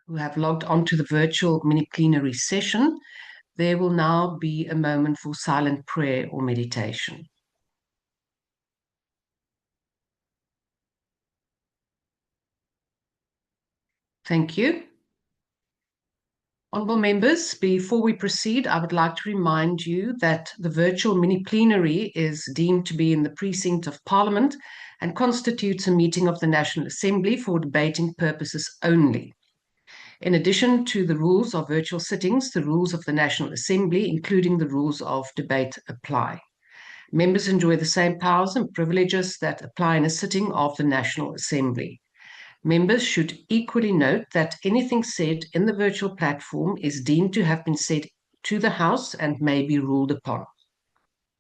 who have logged onto the virtual mini-plenary session, there will now be a moment for silent prayer or meditation. Thank you. Honourable members, before we proceed, I would like to remind you that the virtual mini-plenary is deemed to be in the precinct of Parliament and constitutes a meeting of the National Assembly for debating purposes only. In addition to the rules of virtual sittings, the rules of the National Assembly, including the rules of debate, apply. Members enjoy the same powers and privileges that apply in a sitting of the National Assembly. Members should equally note that anything said in the virtual platform is deemed to have been said to the House and may be ruled upon.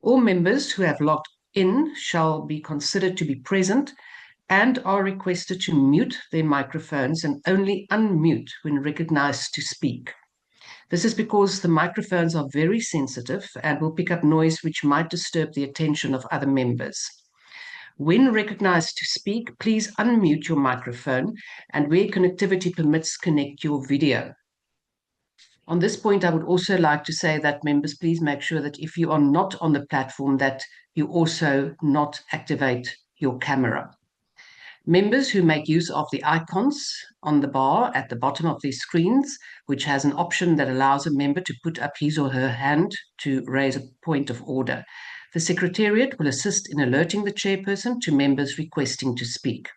All members who have logged in shall be considered to be present and are requested to mute their microphones and only unmute when recognized to speak. This is because the microphones are very sensitive and will pick up noise which might disturb the attention of other members. When recognized to speak, please unmute your microphone and where connectivity permits, connect your video. On this point, I would also like to say that members, please make sure that if you are not on the platform, that you also not activate your camera. Members who make use of the icons on the bar at the bottom of their screens, which has an option that allows a member to put up his or her hand to raise a point of order. The Secretariat will assist in alerting the chairperson to members requesting to speak.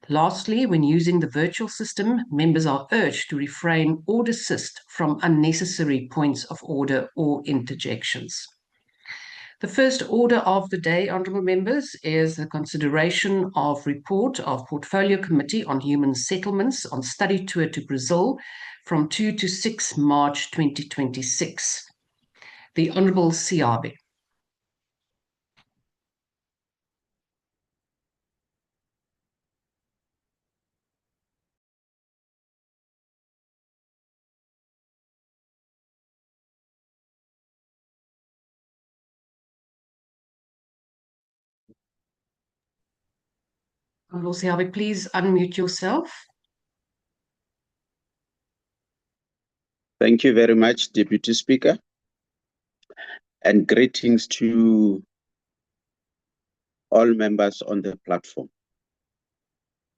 Lastly, when using the virtual system, members are urged to refrain or desist from unnecessary points of order or interjections. The first order of the day, honourable members, is the consideration of report of Portfolio Committee on Human Settlements on study tour to Brazil from 2 to 6 March 2026. The Honourable Siabe. Honourable Siabe, please unmute yourself. Thank you very much, Deputy Speaker, and greetings to all members on the platform.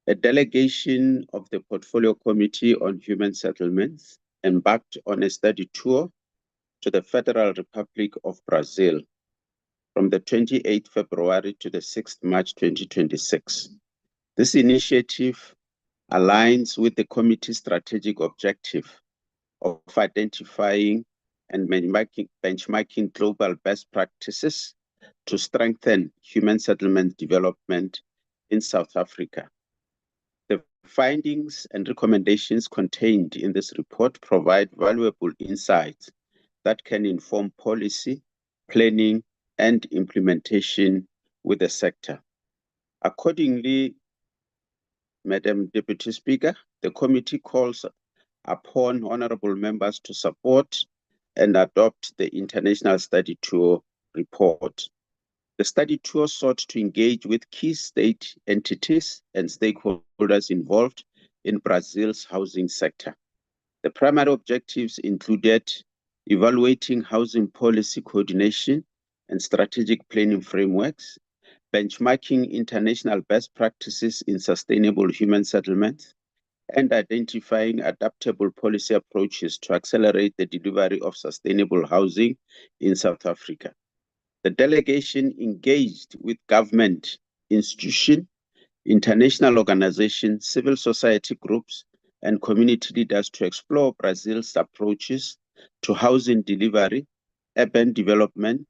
A delegation of the Portfolio Committee on Human Settlements embarked on a study tour to the Federal Republic of Brazil from the 28th February to the 6th March 2026. This initiative aligns with the committee's strategic objective of identifying and benchmarking global best practices to strengthen human settlement development in South Africa. The findings and recommendations contained in this report provide valuable insights that can inform policy, planning, and implementation with the sector. Accordingly, Madam Deputy Speaker, the committee calls upon honourable members to support and adopt the International Study Tour report. The study tour sought to engage with key state entities and stakeholders involved in Brazil's housing sector. The primary objectives included evaluating housing policy coordination and strategic planning frameworks, benchmarking international best practices in sustainable human settlements, and identifying adaptable policy approaches to accelerate the delivery of sustainable housing in South Africa. The delegation engaged with government, institutions, international organizations, civil society groups, and community leaders to explore Brazil's approaches to housing delivery, urban development,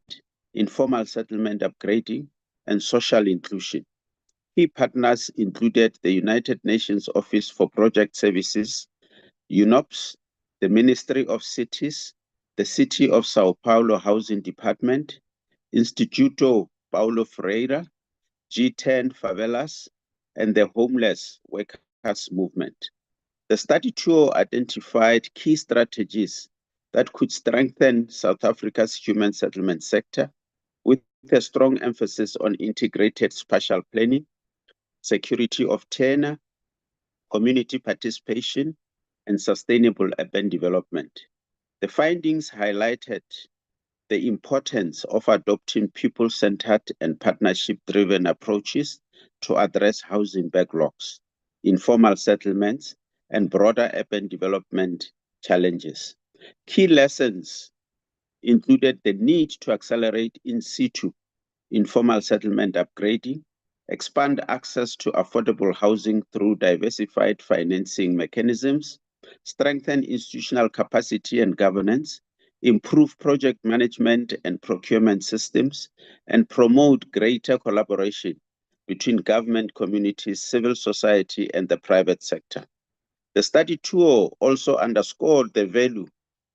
informal settlement upgrading, and social inclusion. Key partners included the United Nations Office for Project Services, UNOPS, the Ministry of Cities, the City of Sao Paulo Housing Department, Instituto Paulo Freire, G10 Favelas, and the Homeless Workers Movement. The study tour identified key strategies that could strengthen South Africa's human settlement sector with a strong emphasis on integrated spatial planning, security of tenure, community participation, and sustainable urban development. The findings highlighted the importance of adopting people-centered and partnership-driven approaches to address housing backlogs, informal settlements, and broader urban development challenges. Key lessons included the need to accelerate in situ informal settlement upgrading, expand access to affordable housing through diversified financing mechanisms, strengthen institutional capacity and governance, improve project management and procurement systems, and promote greater collaboration between government communities, civil society, and the private sector. The study tour also underscored the value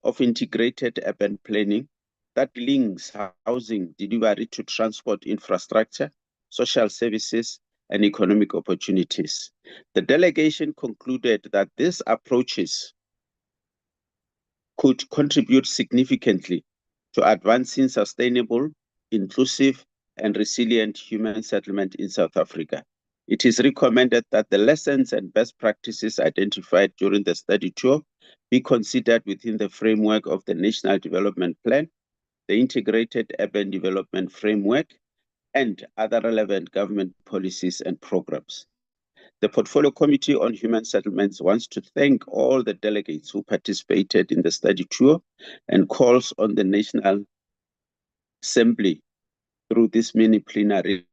of integrated urban planning that links housing delivery to transport infrastructure, social services, and economic opportunities. The delegation concluded that these approaches could contribute significantly to advancing sustainable, inclusive, and resilient human settlement in South Africa. It is recommended that the lessons and best practices identified during the study tour be considered within the framework of the National Development Plan, the Integrated Urban Development Framework, and other relevant government policies and programs. The Portfolio Committee on Human Settlements wants to thank all the delegates who participated in the study tour and calls on the National Assembly through this mini-plenary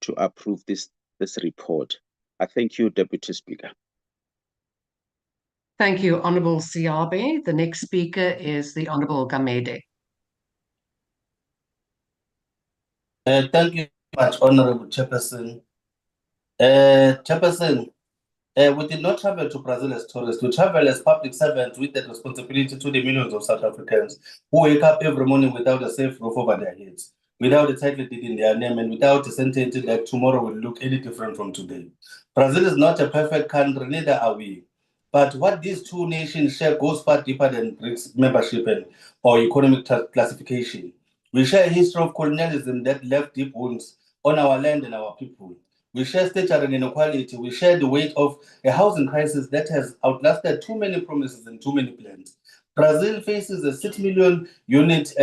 to approve this report. I thank you, Deputy Speaker. Thank you, Honourable Siabe. The next speaker is the Honourable Gamede. Thank you very much, Honourable Chairperson. Chairperson, we did not travel to Brazil as tourists. We travel as public servants with that responsibility to the millions of South Africans who wake up every morning without a safe roof over their heads, without a title deed in their name, and without a certainty that tomorrow will look any different from today. Brazil is not a perfect country, neither are we. But what these two nations share goes far deeper than BRICS membership or economic classification. We share a history of colonialism that left deep wounds on our land and our people. We share statutory inequality. We share the weight of a housing crisis that has outlasted too many promises and too many plans. Brazil faces a 6 million unit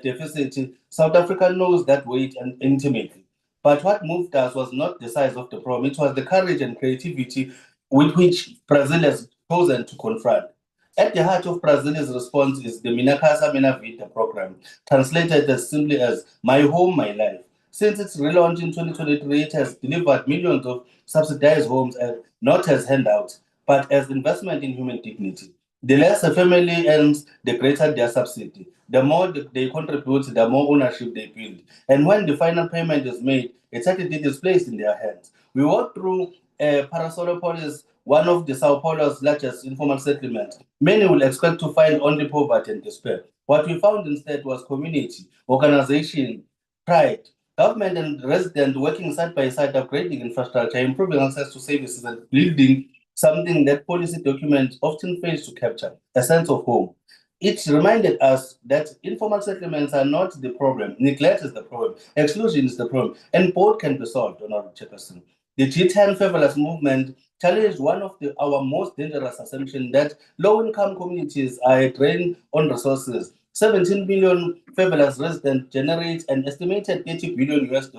deficit. South Africa knows that weight intimately. But what moved us was not the size of the problem. It was the courage and creativity with which Brazil has chosen to confront. At the heart of Brazil's response is the Minha Casa Minha Vida program, translated as simply as My Home, My Life. Since its relaunch in 2023, it has delivered millions of subsidized homes, not as handouts, but as investment in human dignity. The less a family earns, the greater their subsidy. The more they contribute, the more ownership they build. And when the final payment is made, a title deed is placed in their hands. We walked through Parasolópolis, one of the Sao Paulo's largest informal settlements. Many will expect to find only poverty and despair. What we found instead was community, organization, pride, government and residents working side by side, upgrading infrastructure, improving access to services, and building something that policy documents often fail to capture, a sense of home. It reminded us that informal settlements are not the problem. Neglect is the problem. Exclusion is the problem. And both can be solved, Honourable Chairperson. The G10 Federalist movement challenged one of our most dangerous assumptions that low-income communities are a drain on resources. 17 million fabulous residents generate an estimated $30 billion US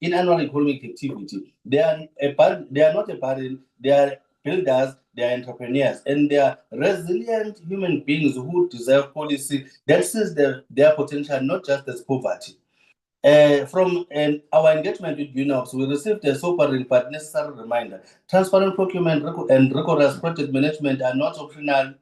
in annual economic activity. They are not a burden, they are builders, they are entrepreneurs, and they are resilient human beings who deserve policy that sees their potential not just as poverty. From our engagement with UNOPS, we received a sobering but necessary reminder. Transparent procurement and rigorous project management are not optional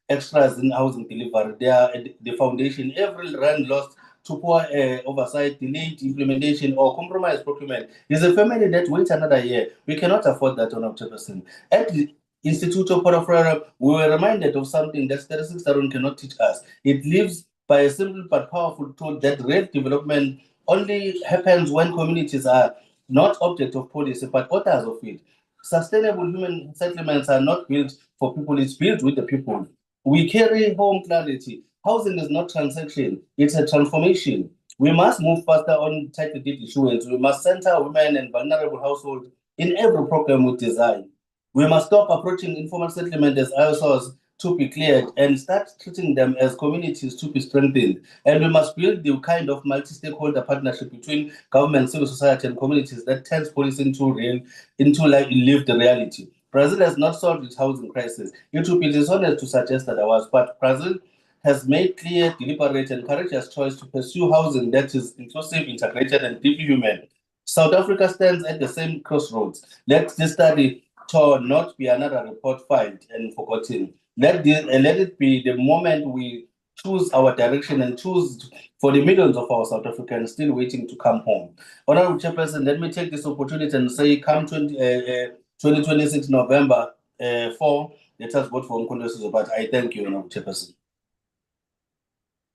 extras in housing delivery. They are the foundation. Every rand lost to poor oversight, delayed implementation, or compromised procurement is a family that waits another year. We cannot afford that, on October 2nd. At the Instituto Porofrera, we were reminded of something that statistics alone cannot teach us. It lives by a simple but powerful truth that real development only happens when communities are not object of policy, but authors of it. Sustainable human settlements are not built for people, it's built with the people. We carry home clarity. Housing is not transaction, it's a transformation. We must move faster on title deed issuance. We must center women and vulnerable households in every program we design. We must stop approaching informal settlement as outsource to be cleared and start treating them as communities to be strengthened. And we must build the kind of multi-stakeholder partnership between government, civil society, and communities that turns policy into lived reality. Brazil has not solved its housing crisis. It would be dishonest to suggest that it was, but Brazil has made clear, deliberate, and courageous choice to pursue housing that is inclusive, integrated, and deeply human. South Africa stands at the same crossroads. Let this study tour not be another report filed and forgotten. Let it be the moment we choose our direction and choose for the millions of our South Africans still waiting to come home. Honorable Chairperson, let me take this opportunity and say, come 2026 November 4, let us vote for Mkondo Sizwe. But I thank you, Honorable Chairperson.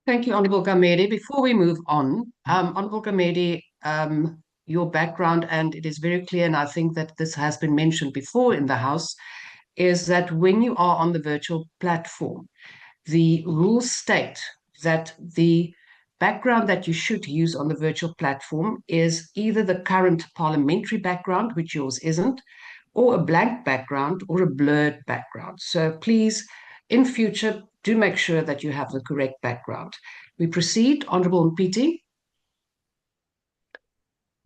Thank you, Honorable Gamedi. Before we move on, Honorable Gamedi, your background, and it is very clear, and I think that this has been mentioned before in the House, is that when you are on the virtual platform, the rules state that the background that you should use on the virtual platform is either the current parliamentary background, which yours isn't, or a blank background or a blurred background. So please, in future, do make sure that you have the correct background. We proceed. Honorable Mpiti.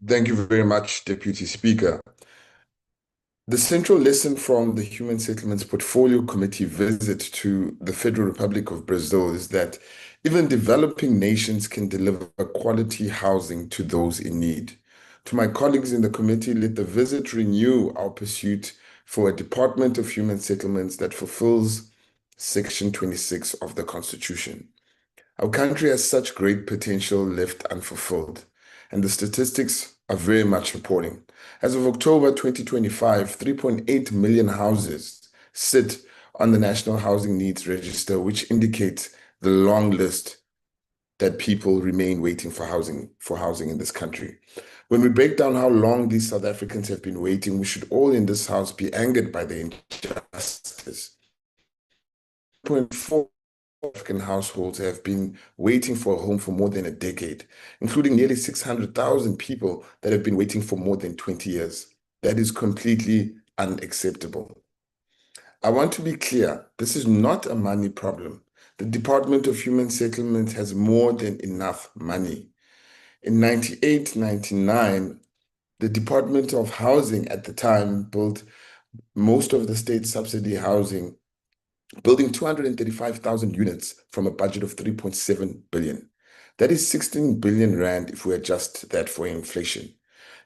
Thank you very much, Deputy Speaker. The central lesson from the Human Settlements Portfolio Committee visit to the Federal Republic of Brazil is that even developing nations can deliver quality housing to those in need. To my colleagues in the committee, let the visit renew our pursuit for a Department of Human Settlements that fulfills Section 26 of the Constitution. Our country has such great potential left unfulfilled, and the statistics are very much reporting. As of October 2025, 3.8 million houses sit on the National Housing Needs Register, which indicates the long list that people remain waiting for housing in this country. When we break down how long these South Africans have been waiting, we should all in this house be angered by the injustice. 0.4 African households have been waiting for a home for more than a decade, including nearly 600,000 people that have been waiting for more than 20 years. That is completely unacceptable. I want to be clear, this is not a money problem. The Department of Human Settlement has more than enough money. In 98-99, the Department of Housing at the time built most of the state subsidy housing, building 235,000 units from a budget of 3.7 billion. That is 16 billion rand if we adjust that for inflation.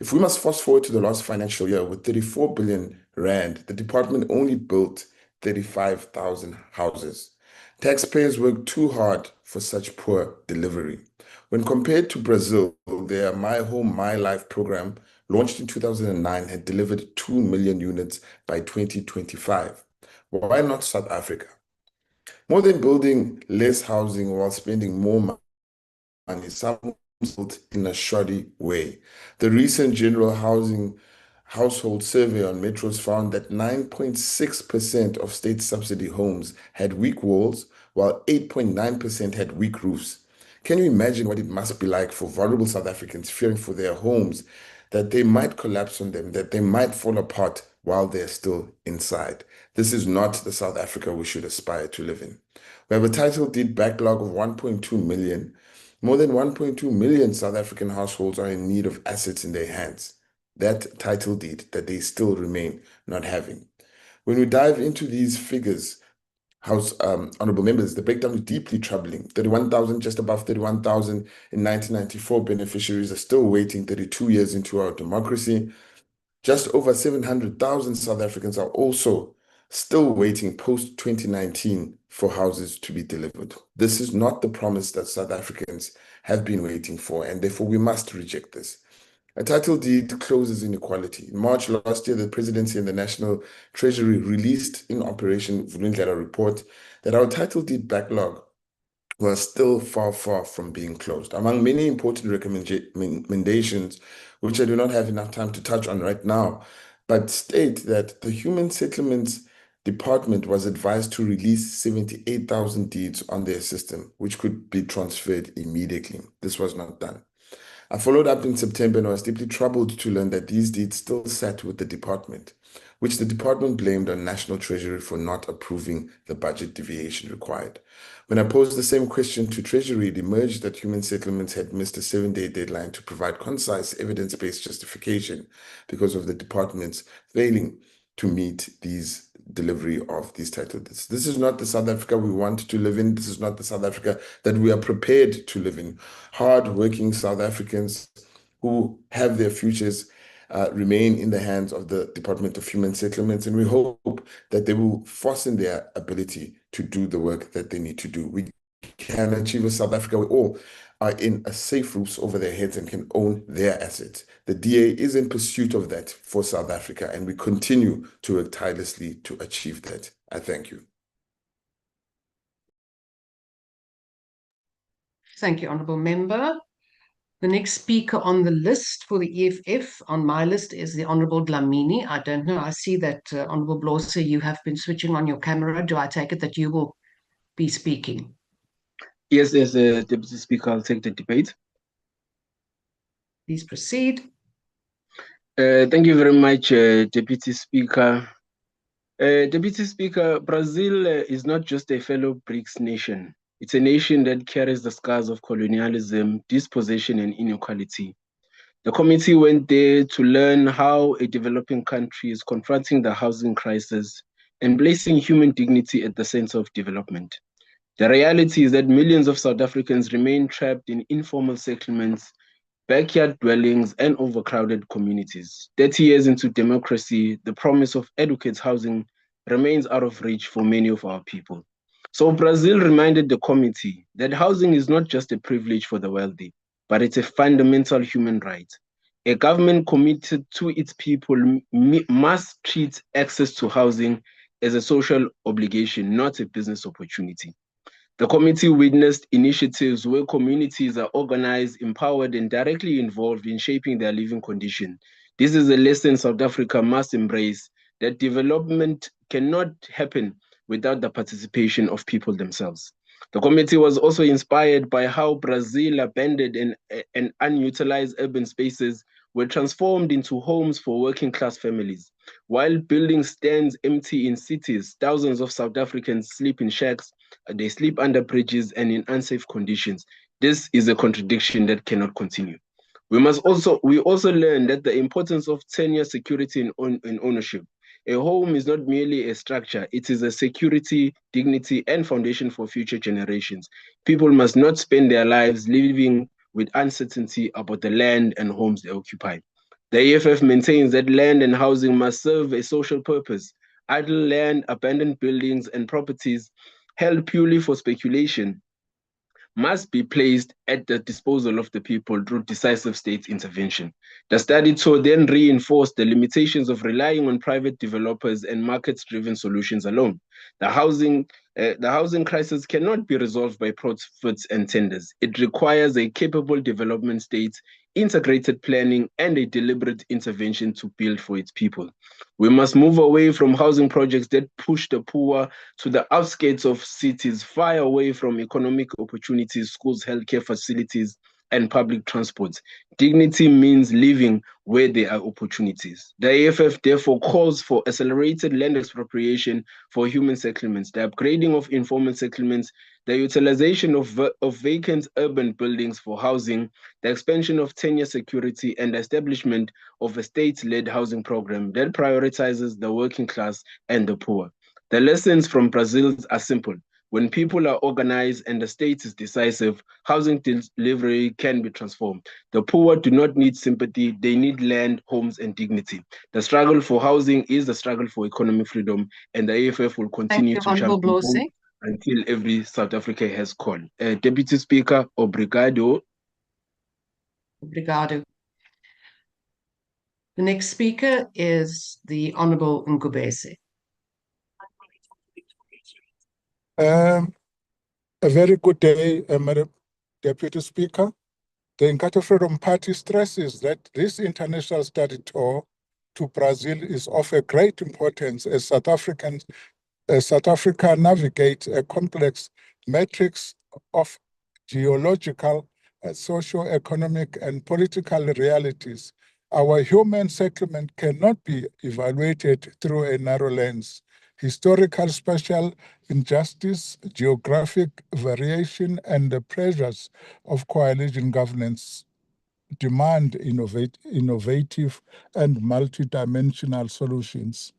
If we must fast forward to the last financial year with 34 billion rand, the department only built 35,000 houses. Taxpayers worked too hard for such poor delivery. When compared to Brazil, their My Home, My Life program, launched in 2009, had delivered 2 million units by 2025. Why not South Africa? More than building less housing while spending more money, some built in a shoddy way. The recent General Household Survey on Metros found that 9.6% of state subsidy homes had weak walls, while 8.9% had weak roofs. Can you imagine what it must be like for vulnerable South Africans fearing for their homes, that they might collapse on them, that they might fall apart while they're still inside? This is not the South Africa we should aspire to live in. We have a title deed backlog of 1.2 million. More than 1.2 million South African households are in need of assets in their hands. That title deed that they still remain not having. When we dive into these figures, honorable members, the breakdown is deeply troubling. 31,000, just above 31,000 in 1994 beneficiaries are still waiting 32 years into our democracy. Just over 700,000 South Africans are also still waiting post-2019 for houses to be delivered. This is not the promise that South Africans have been waiting for, and therefore we must reject this. A title deed closes inequality. In March last year, the Presidency and the National Treasury released in Operation Vulindlela report that our title deed backlog was still far from being closed. Among many important recommendations, which I do not have enough time to touch on right now, but state that the Human Settlements Department was advised to release 78,000 deeds on their system, which could be transferred immediately. This was not done. I followed up in September and was deeply troubled to learn that these deeds still sat with the department, which the department blamed on National Treasury for not approving the budget deviation required. When I posed the same question to Treasury, it emerged that Human Settlements had missed a 7-day deadline to provide concise evidence-based justification because of the department's failing to meet these delivery of these title deeds. This is not the South Africa we want to live in. This is not the South Africa that we are prepared to live in. Hard-working South Africans who have their futures remain in the hands of the Department of Human Settlements, and we hope that they will fasten their ability to do the work that they need to do. We can achieve a South Africa where all are in a safe roofs over their heads and can own their assets. The DA is in pursuit of that for South Africa, and we continue to work tirelessly to achieve that. I thank you. Thank you, Honourable Member. The next speaker on the list for the EFF on my list is the Honourable Dlamini. I don't know. I see that, Honourable Blose, you have been switching on your camera. Do I take it that you will be speaking? Yes, as Deputy Speaker, I'll take the debate. Please proceed. Thank you very much, Deputy Speaker. Deputy Speaker, Brazil is not just a fellow BRICS nation. It's a nation that carries the scars of colonialism, dispossession, and inequality. The committee went there to learn how a developing country is confronting the housing crisis and placing human dignity at the center of development. The reality is that millions of South Africans remain trapped in informal settlements, backyard dwellings, and overcrowded communities. 30 years into democracy, the promise of adequate housing remains out of reach for many of our people. So Brazil reminded the committee that housing is not just a privilege for the wealthy, but it's a fundamental human right. A government committed to its people must treat access to housing as a social obligation, not a business opportunity. The committee witnessed initiatives where communities are organized, empowered, and directly involved in shaping their living condition. This is a lesson South Africa must embrace, that development cannot happen without the participation of people themselves. The committee was also inspired by how Brazil abandoned and unutilized urban spaces were transformed into homes for working-class families. While buildings stand empty in cities, thousands of South Africans sleep in shacks, they sleep under bridges and in unsafe conditions. This is a contradiction that cannot continue. We also learn that the importance of tenure, security, and ownership. A home is not merely a structure, it is a security, dignity, and foundation for future generations. People must not spend their lives living with uncertainty about the land and homes they occupy. The EFF maintains that land and housing must serve a social purpose. Idle land, abandoned buildings, and properties held purely for speculation must be placed at the disposal of the people through decisive state intervention. The study tour then reinforced the limitations of relying on private developers and market-driven solutions alone. The housing crisis cannot be resolved by profits and tenders. It requires a capable development state, integrated planning, and a deliberate intervention to build for its people. We must move away from housing projects that push the poor to the outskirts of cities, far away from economic opportunities, schools, healthcare facilities, and public transport. Dignity means living where there are opportunities. The AFF therefore calls for accelerated land expropriation for human settlements, the upgrading of informal settlements, the utilization of vacant urban buildings for housing, the expansion of tenure security, and the establishment of a state-led housing program that prioritizes the working class and the poor. The lessons from Brazil are simple. When people are organized and the state is decisive, housing delivery can be transformed. The poor do not need sympathy, they need land, homes, and dignity. The struggle for housing is the struggle for economic freedom, and the AFF will continue to champion until every South Africa has called. Deputy Speaker, obrigado. Obrigado. The next speaker is the Honourable Ngubese. A very good day, Madam Deputy Speaker. The Inkatha Freedom Party stresses that this international study tour to Brazil is of a great importance as South Africa navigates a complex matrix of geological, socio-economic and political realities, our human settlement cannot be evaluated through a narrow lens. Historical spatial injustice, geographic variation, and the pressures of coalition governance demand innovative and multidimensional solutions.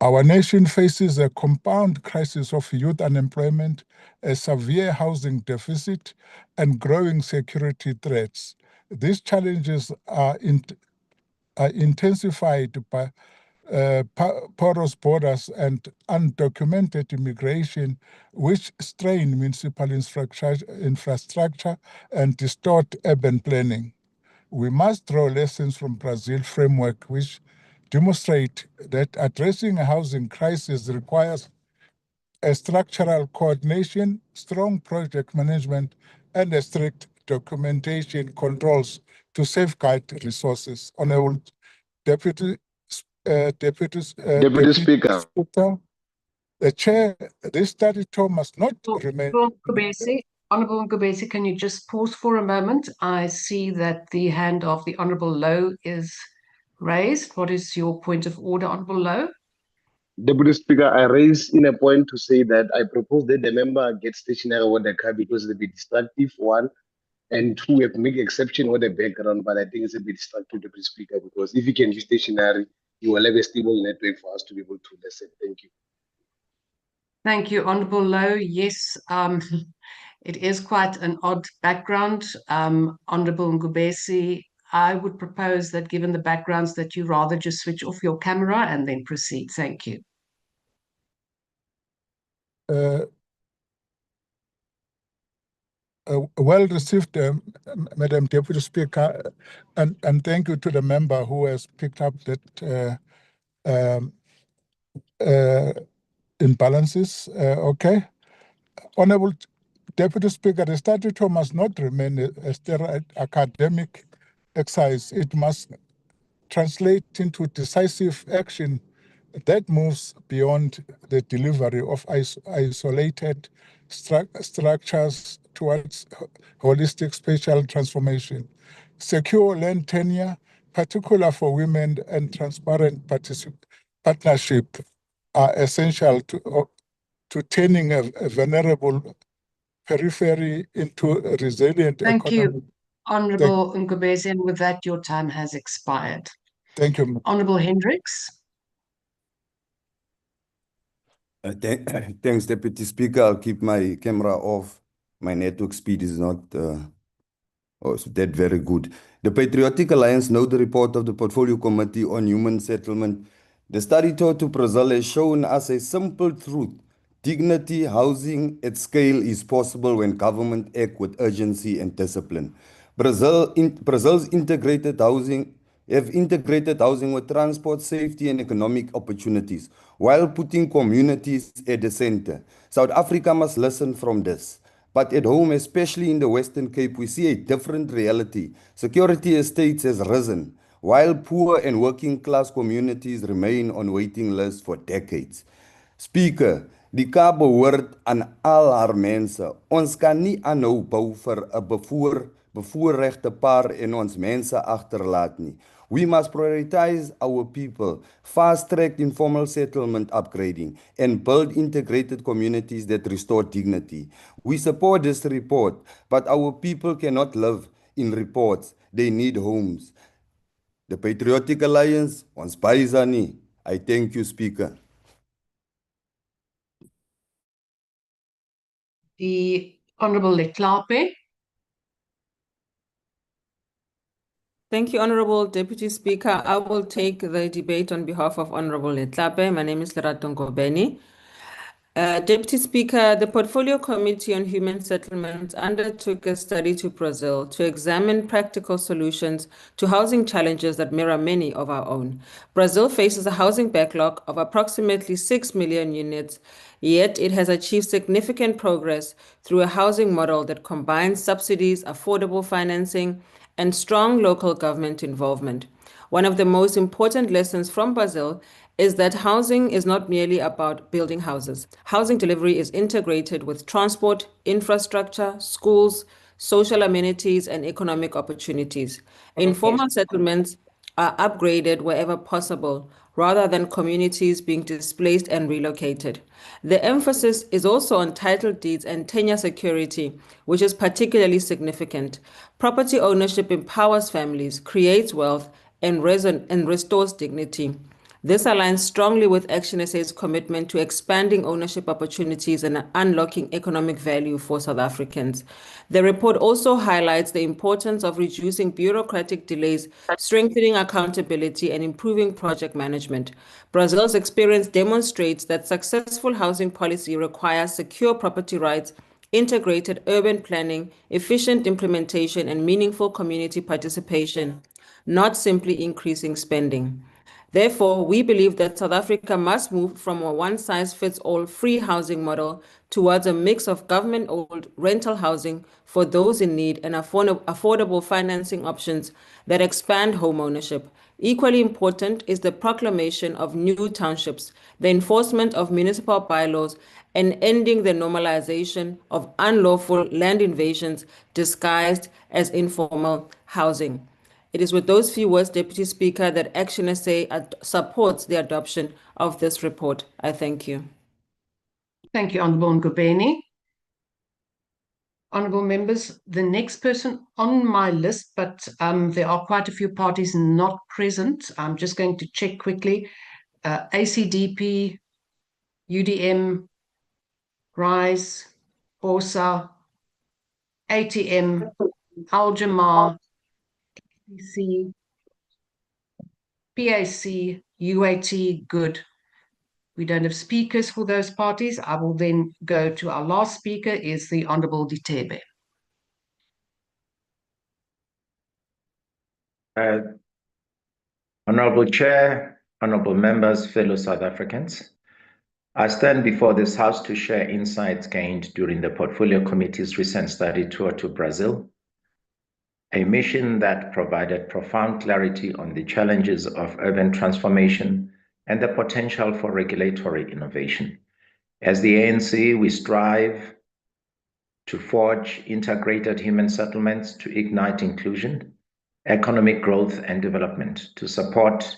Our nation faces a compound crisis of youth unemployment, a severe housing deficit, and growing security threats. These challenges are intensified by porous borders and undocumented immigration, which strain municipal infrastructure and distort urban planning. We must draw lessons from Brazil framework, which demonstrate that addressing a housing crisis requires a structural coordination, strong project management, and a strict documentation controls to safeguard resources. Honorable Deputy Speaker. The chair, this study tour must not remain. Honorable Ngubesi, can you just pause for a moment? I see that the hand of the Honorable Lowe is raised. What is your point of order, Honorable Lowe? Deputy Speaker, I raise in a point to say that I propose that the member get stationary with the car because it's a bit distractive, one, and two, we have to make exception with the background, but I think it's a bit distracting, Deputy Speaker, because if you can use stationary, you will have a stable network for us to be able to listen. Thank you. Thank you, Honorable Lowe. Yes, it is quite an odd background. Honorable Ngubesi, I would propose that given the backgrounds that you rather just switch off your camera and then proceed. Thank you. Well received, Madam Deputy Speaker, and thank you to the member who has picked up that imbalances. Okay. Honorable Deputy Speaker, the study tour must not remain a sterile academic exercise. It must translate into decisive action that moves beyond the delivery of isolated structures towards holistic spatial transformation. Secure land tenure, particularly for women, and transparent partnership are essential to turning a vulnerable periphery into a resilient Thank economy. you, Honorable Ngubesi, and with that, your time has expired. Thank you. Honorable Hendricks. Thanks, Deputy Speaker. I'll keep my camera off. My network speed is not that very good. The Patriotic Alliance note the report of the Portfolio Committee on Human Settlement. The study tour to Brazil has shown us a simple truth. Dignity housing at scale is possible when government act with urgency and discipline. Brazil's integrated housing with transport, safety, and economic opportunities, while putting communities at the center. South Africa must listen from this. But at home, especially in the Western Cape, we see a different reality. Security estates has risen, while poor and working class communities remain on waiting lists for decades. Speaker, die Kaap behoort aan al haar mense. Ons kan nie aanhou bou vir 'n bevoorregte paar en ons mense agterlaat nie. We must prioritize our people, fast-track informal settlement upgrading, and build integrated communities that restore dignity. We support this report, but our people cannot live in reports. They need homes. The Patriotic Alliance, ons baie. I thank you, Speaker. The Honorable Letlape. Thank you, Honorable Deputy Speaker. I will take the debate on behalf of Honorable Letlape. My name is Lerato Ngobeni. Deputy Speaker, the Portfolio Committee on Human Settlements undertook a study to Brazil to examine practical solutions to housing challenges that mirror many of our own. Brazil faces a housing backlog of approximately 6 million units, yet it has achieved significant progress through a housing model that combines subsidies, affordable financing, and strong local government involvement. One of the most important lessons from Brazil is that housing is not merely about building houses. Housing delivery is integrated with transport, infrastructure, schools, social amenities, and economic opportunities. Informal settlements are upgraded wherever possible, rather than communities being displaced and relocated. The emphasis is also on title deeds and tenure security, which is particularly significant. Property ownership empowers families, creates wealth, and restores dignity. This aligns strongly with Action SA's commitment to expanding ownership opportunities and unlocking economic value for South Africans. The report also highlights the importance of reducing bureaucratic delays, strengthening accountability, and improving project management. Brazil's experience demonstrates that successful housing policy requires secure property rights, integrated urban planning, efficient implementation, and meaningful community participation, not simply increasing spending. Therefore, we believe that South Africa must move from a one-size-fits-all free housing model towards a mix of government-owned rental housing for those in need and affordable financing options that expand home ownership. Equally important is the proclamation of new townships, the enforcement of municipal bylaws, and ending the normalization of unlawful land invasions disguised as informal housing. It is with those few words, Deputy Speaker, that Action SA supports the adoption of this report. I thank you. Thank you, Honourable Ngobeni. Honourable members, the next person on my list, but there are quite a few parties not present. I'm just going to check quickly. ACDP, UDM, RISE, BOSA, ATM, Al-Jamar, PC, PAC, UAT, good. We don't have speakers for those parties. I will then go to our last speaker, is the Honourable Ditebe. Honourable Chair, honourable members, fellow South Africans, I stand before this House to share insights gained during the Portfolio Committee's recent study tour to Brazil, a mission that provided profound clarity on the challenges of urban transformation and the potential for regulatory innovation. As the ANC, we strive to forge integrated human settlements to ignite inclusion, economic growth, and development to support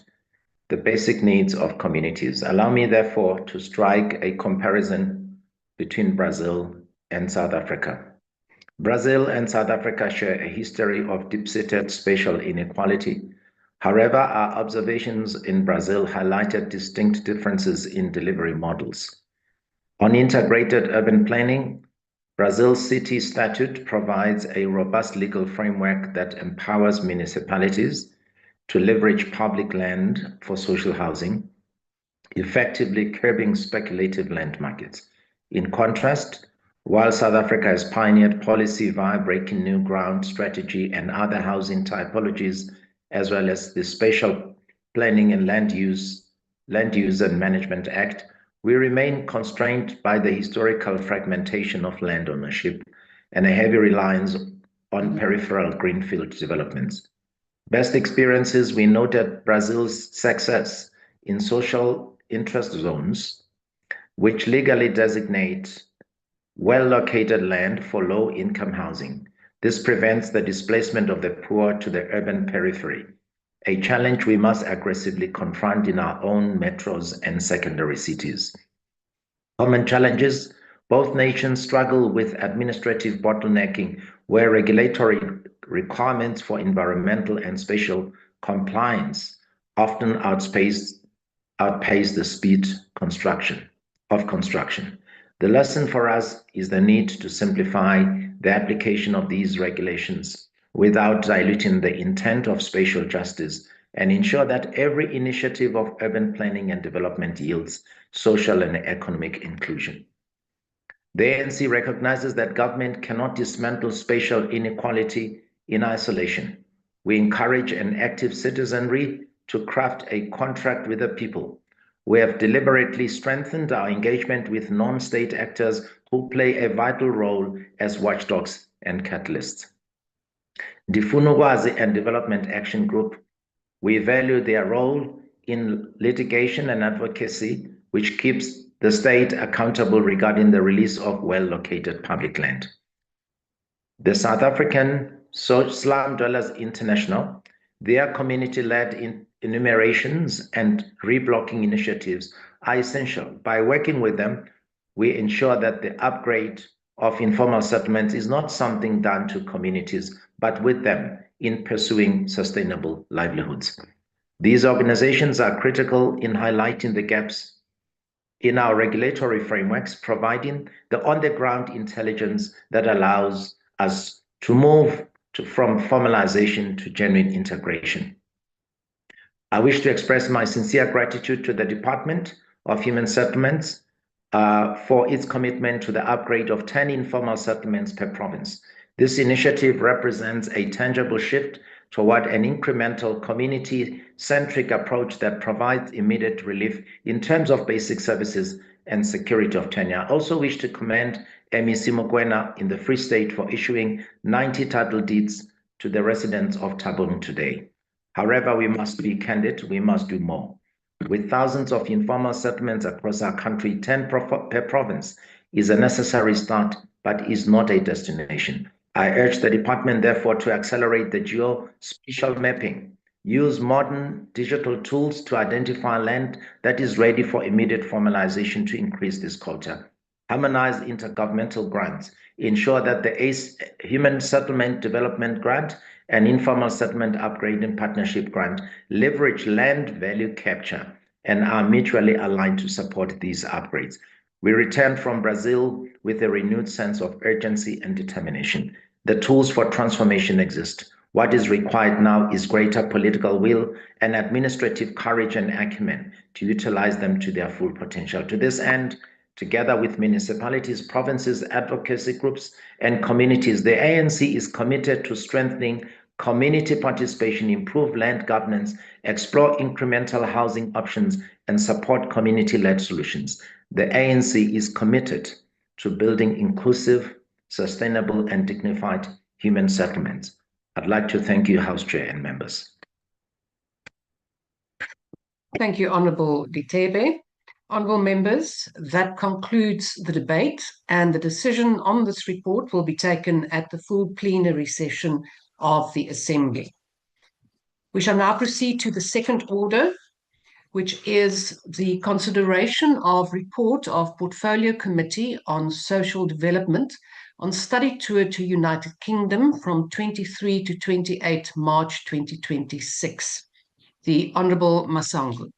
the basic needs of communities. Allow me, therefore, to strike a comparison between Brazil and South Africa. Brazil and South Africa share a history of deep-seated spatial inequality. However, our observations in Brazil highlighted distinct differences in delivery models. On integrated urban planning, Brazil's city statute provides a robust legal framework that empowers municipalities to leverage public land for social housing, effectively curbing speculative land markets. In contrast, while South Africa has pioneered policy via Breaking New Ground strategy and other housing typologies, as well as the Spatial Planning and Land Use and Management Act, we remain constrained by the historical fragmentation of land ownership and a heavy reliance on peripheral greenfield developments. Best experiences, we noted Brazil's success in social interest zones, which legally designate well-located land for low-income housing. This prevents the displacement of the poor to the urban periphery, a challenge we must aggressively confront in our own metros and secondary cities. Common challenges, both nations struggle with administrative bottlenecking, where regulatory requirements for environmental and spatial compliance often outpace the speed of construction. The lesson for us is the need to simplify the application of these regulations without diluting the intent of spatial justice and ensure that every initiative of urban planning and development yields social and economic inclusion. The ANC recognizes that government cannot dismantle spatial inequality in isolation. We encourage an active citizenry to craft a contract with the people. We have deliberately strengthened our engagement with non-state actors who play a vital role as watchdogs and catalysts. The Funukwazi and Development Action Group, we value their role in litigation and advocacy, which keeps the state accountable regarding the release of well-located public land. The South African Slum Dwellers International, their community-led enumerations and reblocking initiatives are essential. By working with them, we ensure that the upgrade of informal settlements is not something done to communities, but with them in pursuing sustainable livelihoods. These organizations are critical in highlighting the gaps in our regulatory frameworks, providing the on-the-ground intelligence that allows us to move from formalization to genuine integration. I wish to express my sincere gratitude to the Department of Human Settlements for its commitment to the upgrade of 10 informal settlements per province. This initiative represents a tangible shift toward an incremental community-centric approach that provides immediate relief in terms of basic services and security of tenure. I also wish to commend MEC Mokoena in the Free State for issuing 90 title deeds to the residents of Tablings today. However, we must be candid, we must do more. With thousands of informal settlements across our country, 10 per province is a necessary start, but is not a destination. I urge the department, therefore, to accelerate the geospatial mapping, use modern digital tools to identify land that is ready for immediate formalization to increase this culture, harmonize intergovernmental grants, ensure that the ACE Human Settlement Development Grant and Informal Settlement Upgrade and Partnership Grant leverage land value capture and are mutually aligned to support these upgrades. We return from Brazil with a renewed sense of urgency and determination. The tools for transformation exist. What is required now is greater political will and administrative courage and acumen to utilize them to their full potential. To this end, together with municipalities, provinces, advocacy groups, and communities, the ANC is committed to strengthening community participation, improve land governance, explore incremental housing options, and support community-led solutions. The ANC is committed to building inclusive, sustainable, and dignified human settlements. I'd like to thank you, House Chair and members. Thank you, Honourable Ditebe. Honourable members, that concludes the debate, and the decision on this report will be taken at the full plenary session of the Assembly. We shall now proceed to the second order, which is the consideration of report of Portfolio Committee on Social Development on study tour to United Kingdom from 23 to 28 March 2026. The Honourable Masango.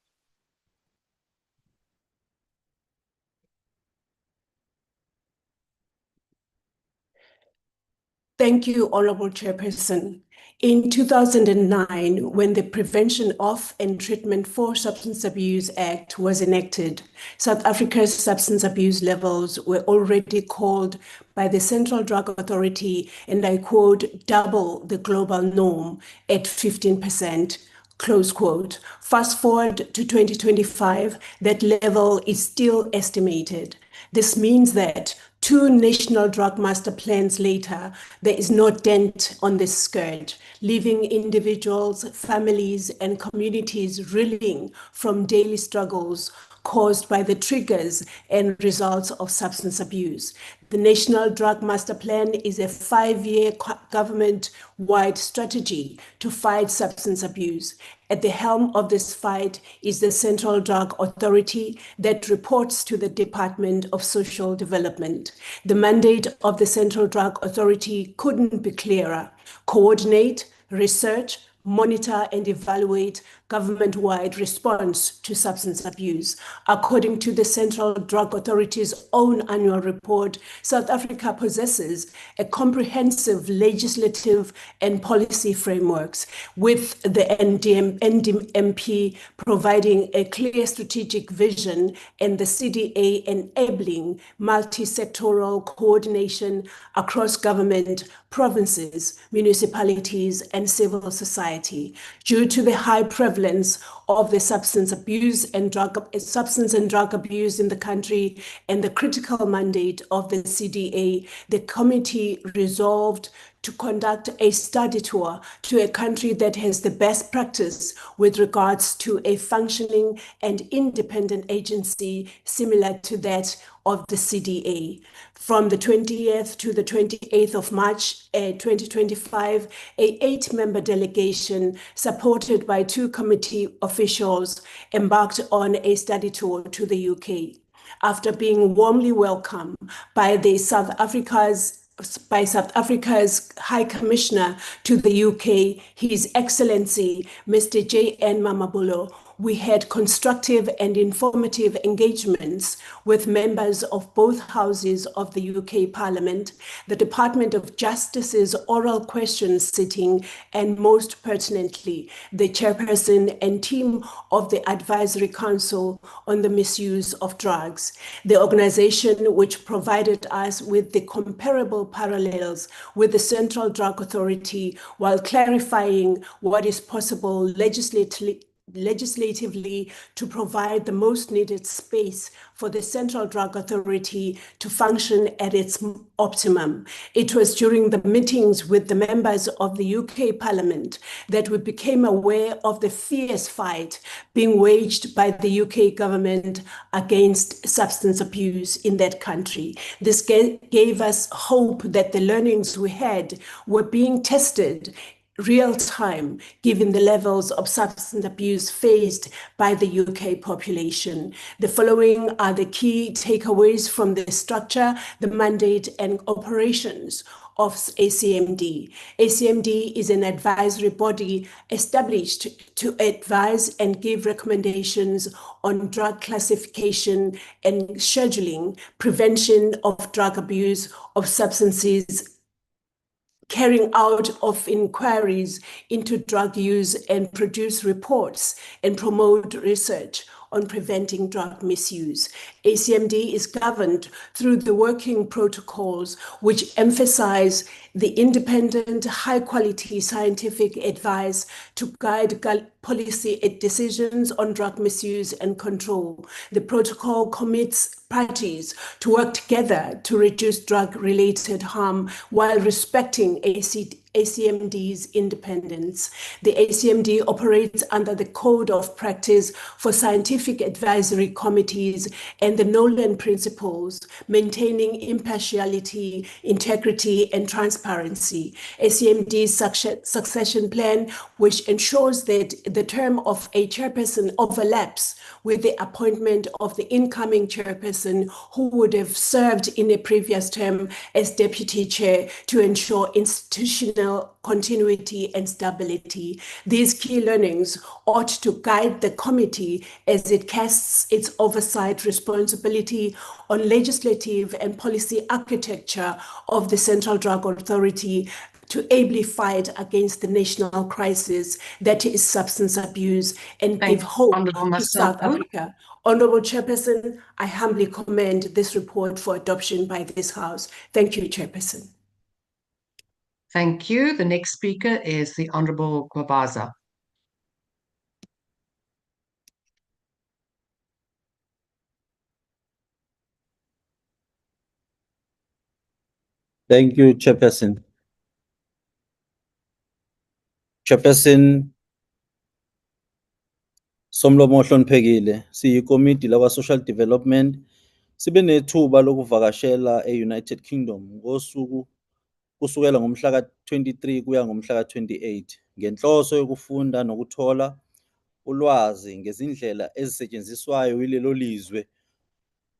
Thank you, Honourable Chairperson. In 2009, when the Prevention of and Treatment for Substance Abuse Act was enacted, South Africa's substance abuse levels were already called by the Central Drug Authority, and I quote, double the global norm at 15%. Close quote. Fast forward to 2025, that level is still estimated. This means that 2 national drug master plans later, there is no dent on this scourge, leaving individuals, families, and communities reeling from daily struggles caused by the triggers and results of substance abuse. The National Drug Master Plan is a 5-year government-wide strategy to fight substance abuse. At the helm of this fight is the Central Drug Authority that reports to the Department of Social Development. The mandate of the Central Drug Authority couldn't be clearer. Coordinate, research, monitor and evaluate government-wide response to substance abuse. According to the Central Drug Authority's own annual report, South Africa possesses a comprehensive legislative and policy frameworks, with the NDMP providing a clear strategic vision and the CDA enabling multi-sectoral coordination across government, provinces, municipalities, and civil society. Due to the high prevalence of the substance and drug abuse in the country and the critical mandate of the CDA, the committee resolved to conduct a study tour to a country that has the best practice with regards to a functioning and independent agency similar to that of the CDA. From the 20th to the 28th of March 2025, a 8-member delegation supported by 2 committee officials embarked on a study tour to the UK. After being warmly welcomed by South Africa's High Commissioner to the UK, His Excellency Mr. J.N. Mamabulo, we had constructive and informative engagements with members of both houses of the UK Parliament, the Department of Justice's oral questions sitting, and most pertinently, the chairperson and team of the Advisory Council on the Misuse of Drugs, the organization which provided us with the comparable parallels with the Central Drug Authority while clarifying what is possible legislatively to provide the most needed space for the Central Drug Authority to function at its optimum. It was during the meetings with the members of the UK Parliament that we became aware of the fierce fight being waged by the UK government against substance abuse in that country. This gave us hope that the learnings we had were being tested real time, given the levels of substance abuse faced by the UK population. The following are the key takeaways from the structure, the mandate, and operations of ACMD. ACMD is an advisory body established to advise and give recommendations on drug classification and scheduling, prevention of drug abuse of substances, carrying out of inquiries into drug use, and produce reports and promote research on preventing drug misuse. ACMD is governed through the working protocols which emphasize the independent, high-quality scientific advice to guide policy decisions on drug misuse and control. The protocol commits parties to work together to reduce drug-related harm while respecting ACMD's independence. The ACMD operates under the Code of Practice for Scientific Advisory Committees and the Nolan Principles, maintaining impartiality, integrity, and transparency. ACMD's succession plan, which ensures that the term of a chairperson overlaps with the appointment of the incoming chairperson who would have served in a previous term as deputy chair to ensure institutional continuity and stability. These key learnings ought to guide the committee as it casts its oversight responsibility on legislative and policy architecture of the Central Drug Authority to ably fight against the national crisis that is substance abuse and give hope to South Africa. Honorable Chairperson, I humbly commend this report for adoption by this House. Thank you, Chairperson. Thank you. The next speaker is the Honorable Gwabaza. Thank you, Chairperson. Chairperson Somlomo Hloniphekile, siyikomiti lakwa Social Development, sibe nethuba lokuvakashela e-United Kingdom ngosuku kusukela ngomhla ka-23 kuya ngomhla ka-28 ngenhloso yokufunda nokuthola ulwazi ngezindlela ezisetshenziswayo yilelo lizwe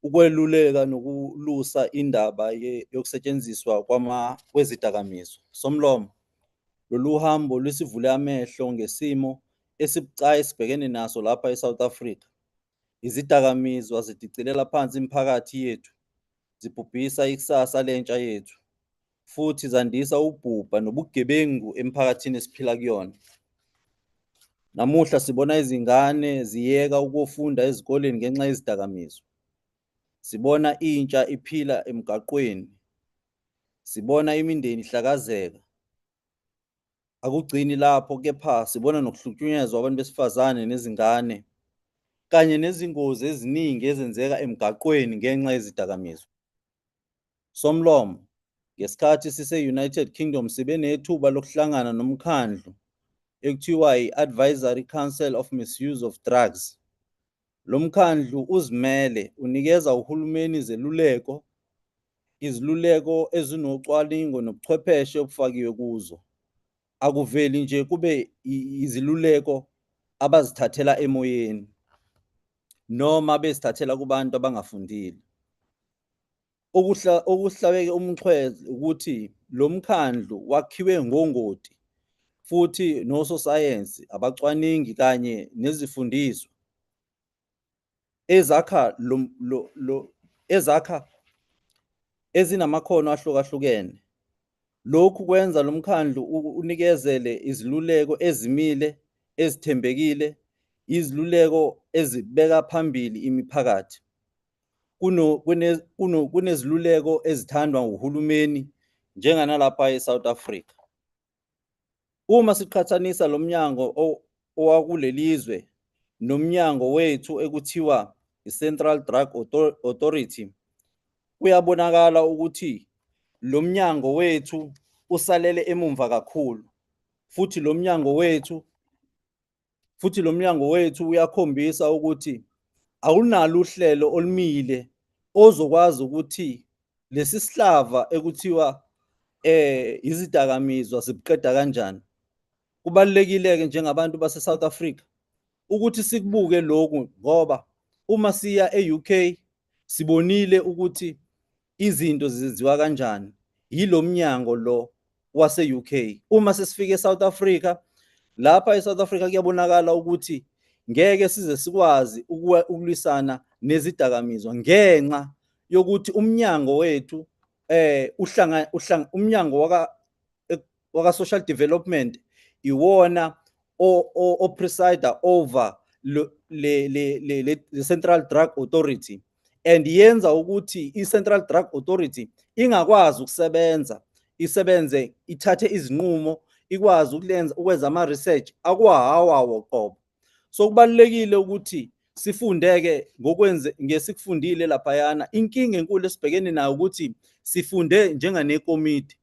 ukweluleka nokulusa indaba yokusetshenziswa kwezidakamizwa. Somlomo, lolu hambo lusivule amehlo ngesimo esibucayi esibhekene naso lapha eSouth Africa. Izidakamizwa zidicilela phansi imiphakathi yethu, zibhubhisa ikusasa lentsha yethu, futhi zandisa ubhubha nobugebengu emphakathini esiphila kuyona. Namuhla sibona izingane ziyeka ukufunda ezikoleni ngenxa yezidakamizwa. Sibona intsha iphila emgaqweni. Sibona imindeni ihlakazeka. Akugcini lapho, kepha sibona nokuhlukunyezwa abantu besifazane nezingane kanye nezingozi eziningi ezenzeka emgaqweni ngenxa yezidakamizwa. Somlomo, ngesikhathi sise-United Kingdom sibe nethuba lokuhlangana nomkhandlu ekuthiwa i-Advisory Council of Misuse of Drugs. Lo mkhandlu uzimele unikeza uhulumeni iziluleko ezinocwaningo nobuchwepheshe obufakiwe kuzo. Akuveli nje kube iziluleko abazithathela emoyeni noma bezithathela kubantu abangafundile. Okuhlabeke umxhwele ukuthi lo mkhandlu wakhiwe ngongoti futhi nososayensi, abacwaningi kanye nezifundiswa ezakha ezinamakhono ahlukahlukene. Lokhu kwenza lo mkhandlu unikezele iziluleko ezimile, ezithembekile, iziluleko ezibeka phambili imiphakathi. Kuneziluleko ezithandwa uhulumeni njenganalapha eSouth Africa. Uma siqhathanisa lo mnyango owakulelizwe nomnyango wethu ekuthiwa i-Central Drug Authority, kuyabonakala ukuthi lo mnyango wethu usalele emumva kakhulu, futhi lo mnyango wethu uyakhombisa ukuthi awunalo uhlelo olumile ozokwazi ukuthi lesi sihlava ekuthiwa izidakamizwa sibuqeda kanjani. Kubalulekile-ke njengabantu base-South Africa ukuthi sikubuke lokhu, ngoba uma siya e-UK sibonile ukuthi izinto zenziwa kanjani yilo mnyango lo wase-UK. Uma sesifike eSouth Africa, lapha eSouth Africa kuyabonakala ukuthi ngeke size sikwazi ukulwisana nezidakamizwa ngenxa yokuthi umnyango wethu umnyango waka social development iwona preside over le Central Drug Authority, and yenza ukuthi i-Central Drug Authority ingakwazi isebenze ithathe izinqumo, ikwazi ukwenza ama-research akwahawawo qobo. So kubalulekile ukuthi sifundeke ngesikufundile laphayana. Inkinga enkulu esibhekene nayo ukuthi sifunde njenganekomiti.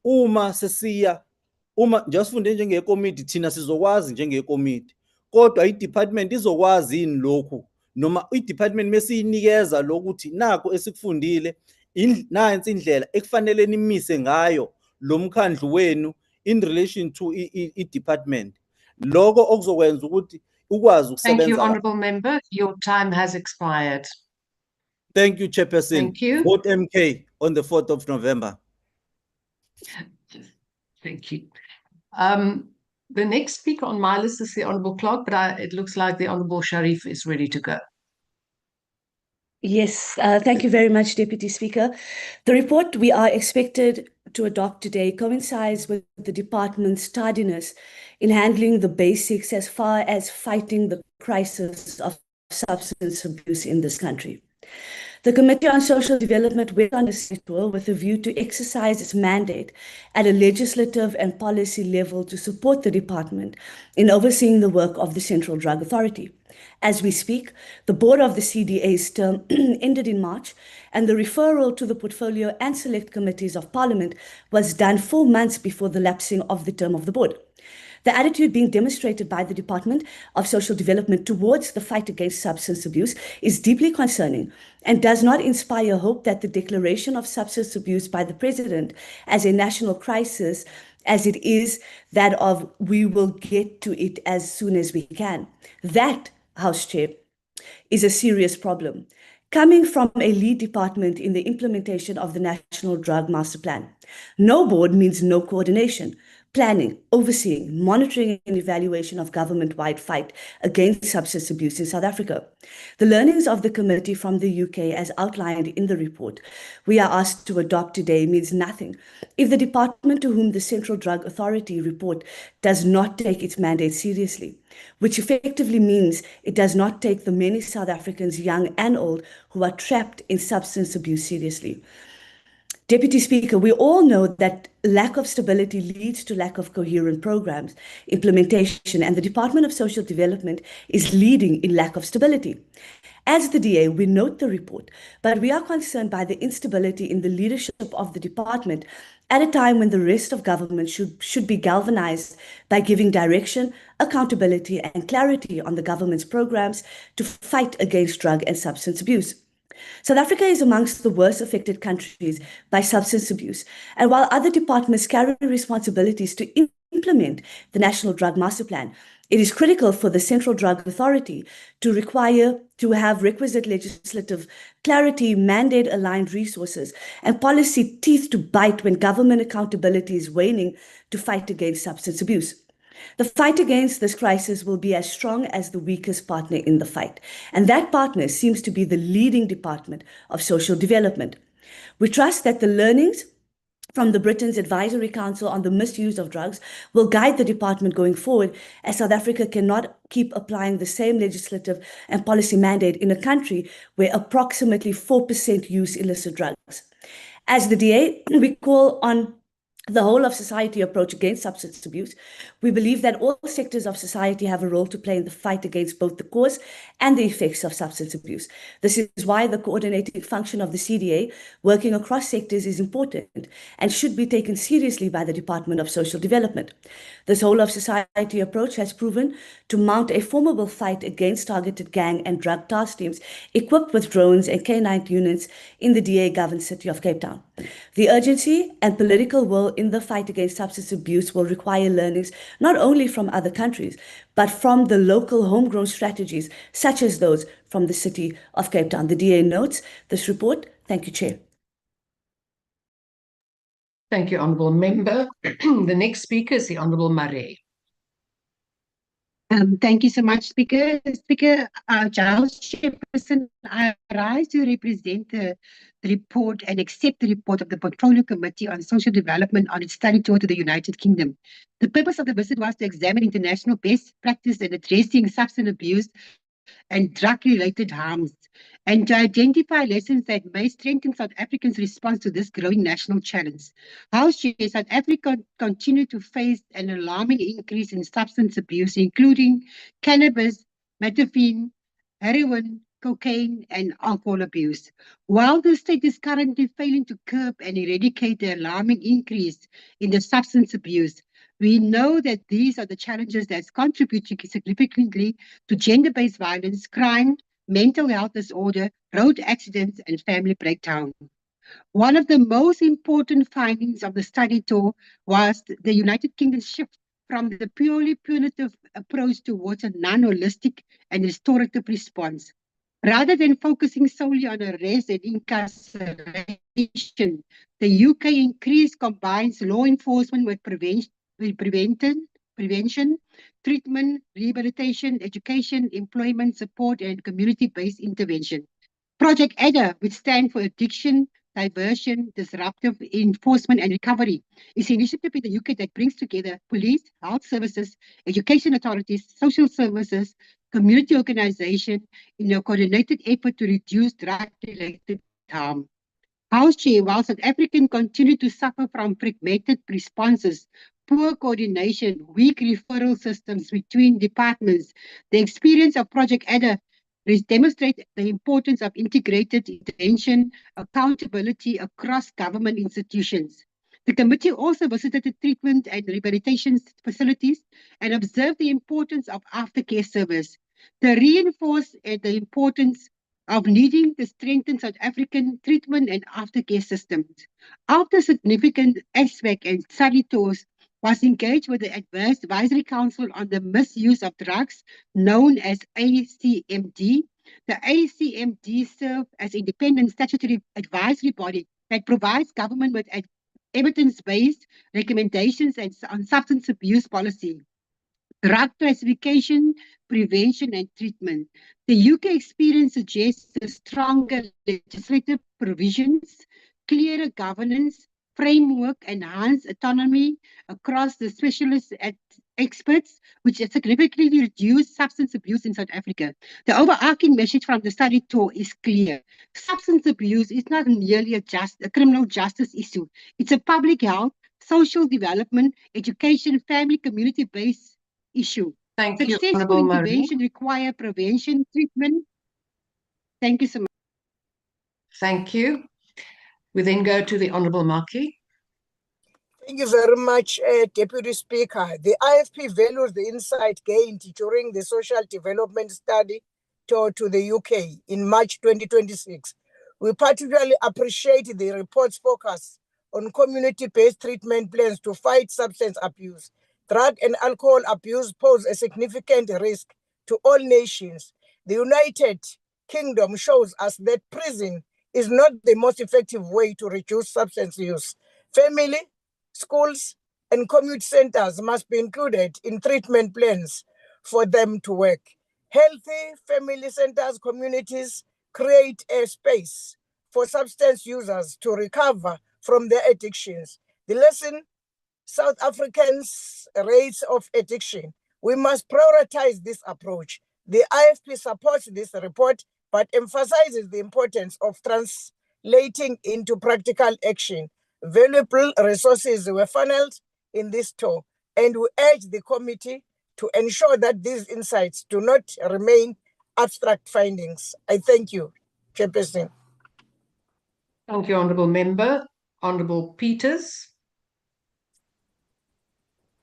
Uma sifunde njengekomiti, thina sizokwazi njengekomiti, kodwa i-department izokwazi yini lokhu? Noma i-department mesiyinikeza lokuthi nakho esikufundile, nansi indlela ekufanele nimise ngayo lo mkhandlu wenu in relation to i-department. Lokho okuzokwenza ukuthi ukwazi ukusebenza. Thank you, Honourable Member. Your time has expired. Thank you, Chairperson. Thank you. Vote MK on the 4th of November. Thank you. The next speaker on my list is the Honourable Clerk, but it looks like the Honourable Sharif is ready to go. Yes, thank you very much, Deputy Speaker. The report we are expected to adopt today coincides with the department's tardiness in handling the basics as far as fighting the crisis of substance abuse in this country. The Committee on Social Development went on a tour with a view to exercise its mandate at a legislative and policy level to support the department in overseeing the work of the Central Drug Authority. As we speak, the board of the CDA's term ended in March, and the referral to the portfolio and select committees of Parliament was done 4 months before the lapsing of the term of the board. The attitude being demonstrated by the Department of Social Development towards the fight against substance abuse is deeply concerning and does not inspire hope that the declaration of substance abuse by the President as a national crisis, as it is that of we will get to it as soon as we can. That, House Chair, is a serious problem, coming from a lead department in the implementation of the National Drug Master Plan. No board means no coordination, planning, overseeing, monitoring and evaluation of government-wide fight against substance abuse in South Africa. The learnings of the committee from the UK as outlined in the report we are asked to adopt today means nothing if the department to whom the Central Drug Authority report does not take its mandate seriously, which effectively means it does not take the many South Africans, young and old, who are trapped in substance abuse seriously. Deputy Speaker, we all know that lack of stability leads to lack of coherent programs, implementation, and the Department of Social Development is leading in lack of stability. As the DA, we note the report, but we are concerned by the instability in the leadership of the department at a time when the rest of government should be galvanized by giving direction, accountability, and clarity on the government's programs to fight against drug and substance abuse. South Africa is amongst the worst affected countries by substance abuse, and while other departments carry responsibilities to implement the National Drug Master Plan, it is critical for the Central Drug Authority to have requisite legislative clarity, mandate-aligned resources, and policy teeth to bite when government accountability is waning to fight against substance abuse. The fight against this crisis will be as strong as the weakest partner in the fight, and that partner seems to be the leading Department of Social Development. We trust that the learnings from the Britain's Advisory Council on the misuse of drugs will guide the department going forward, as South Africa cannot keep applying the same legislative and policy mandate in a country where approximately 4% use illicit drugs. As the DA, we call on the whole of society approach against substance abuse. We believe that all sectors of society have a role to play in the fight against both the cause and the effects of substance abuse. This is why the coordinating function of the CDA, working across sectors, is important and should be taken seriously by the Department of Social Development. This whole of society approach has proven to mount a formidable fight against targeted gang and drug task teams equipped with drones and K9 units in the DA-governed city of Cape Town. The urgency and political will in the fight against substance abuse will require learnings not only from other countries, but from the local homegrown strategies, such as those from the city of Cape Town. The DA notes this report. Thank you, Chair. Thank you, Honourable Member. The next speaker is the Honourable Marais. Thank you so much, Speaker. Speaker Giles, Chairperson, I rise to represent the report and accept the report of the Portfolio Committee on Social Development on its study tour to the United Kingdom. The purpose of the visit was to examine international best practice in addressing substance abuse and drug-related harms, and to identify lessons that may strengthen South Africans' response to this growing national challenge. House Chair, South Africa continue to face an alarming increase in substance abuse, including cannabis, methamphetamine, heroin, cocaine, and alcohol abuse. While the state is currently failing to curb and eradicate the alarming increase in the substance abuse, we know that these are the challenges that contribute significantly to gender-based violence, crime, mental health disorder, road accidents, and family breakdown. One of the most important findings of the study tour was the United Kingdom's shift from the purely punitive approach towards a non-holistic and restorative response. Rather than focusing solely on arrest and incarceration, the UK increase combines law enforcement with prevention, treatment, rehabilitation, education, employment support, and community-based intervention. Project ADA, which stands for Addiction, Diversion, Disruptive Enforcement and Recovery, is an initiative in the UK that brings together police, health services, education authorities, social services, community organization in a coordinated effort to reduce drug-related harm. House Chair, while South Africans continue to suffer from fragmented responses, poor coordination, weak referral systems between departments, the experience of Project ADA demonstrates the importance of integrated intervention, accountability across government institutions. The committee also visited the treatment and rehabilitation facilities and observed the importance of aftercare service. They reinforced the importance of needing to strengthen South African treatment and aftercare systems. After significant aspect and study tours was engaged with the Advisory Council on the Misuse of Drugs, known as ACMD. The ACMD serves as independent statutory advisory body that provides government with evidence-based recommendations on substance abuse policy, drug classification, prevention, and treatment. The UK experience suggests stronger legislative provisions, clearer governance, framework, enhanced autonomy across the specialist experts, which has significantly reduced substance abuse in South Africa. The overarching message from the study tour is clear. Substance abuse is not merely a criminal justice issue. It's a public health, social development, education, family, community-based issue. Thank you, Successful Honourable Marie. intervention require prevention, treatment. Thank you so much. Thank you. We then go to the Honourable Maki. Thank you very much, Deputy Speaker. The IFP values the insight gained during the social development study tour to the UK in March 2026. We particularly appreciate the report's focus on community-based treatment plans to fight substance abuse. Drug and alcohol abuse pose a significant risk to all nations. The United Kingdom shows us that prison is not the most effective way to reduce substance use. Family, schools, and community centers must be included in treatment plans for them to work. Healthy family centers, communities create a space for substance users to recover from their addictions. The lesson, South Africans' rates of addiction. We must prioritize this approach. The IFP supports this report, but emphasizes the importance of translating into practical action. Valuable resources were funneled in this tour, and we urge the committee to ensure that these insights do not remain abstract findings. I thank you, Chairperson. Thank you, Honourable Member. Honourable Peters.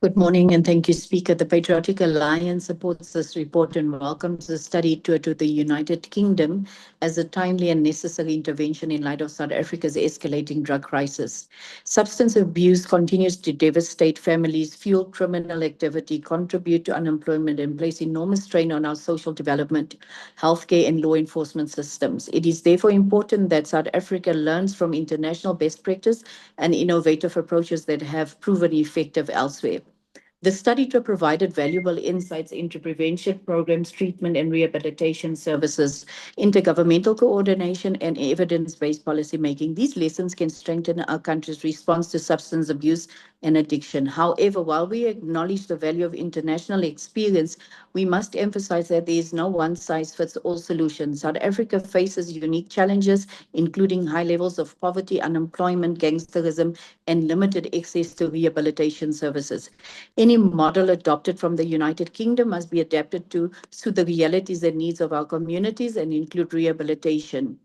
Good morning and thank you, Speaker. The Patriotic Alliance supports this report and welcomes the study tour to the United Kingdom as a timely and necessary intervention in light of South Africa's escalating drug crisis. Substance abuse continues to devastate families, fuel criminal activity, contribute to unemployment, and place enormous strain on our social development, healthcare, and law enforcement systems. It is therefore important that South Africa learns from international best practice and innovative approaches that have proven effective elsewhere. The study tour provided valuable insights into prevention programs, treatment and rehabilitation services, intergovernmental coordination, and evidence-based policymaking. These lessons can strengthen our country's response to substance abuse and addiction. However, while we acknowledge the value of international experience, we must emphasize that there is no one-size-fits-all solution. South Africa faces unique challenges, including high levels of poverty, unemployment, gangsterism, and limited access to rehabilitation services. Any model adopted from the United Kingdom must be adapted to suit the realities and needs of our communities and include rehabilitation.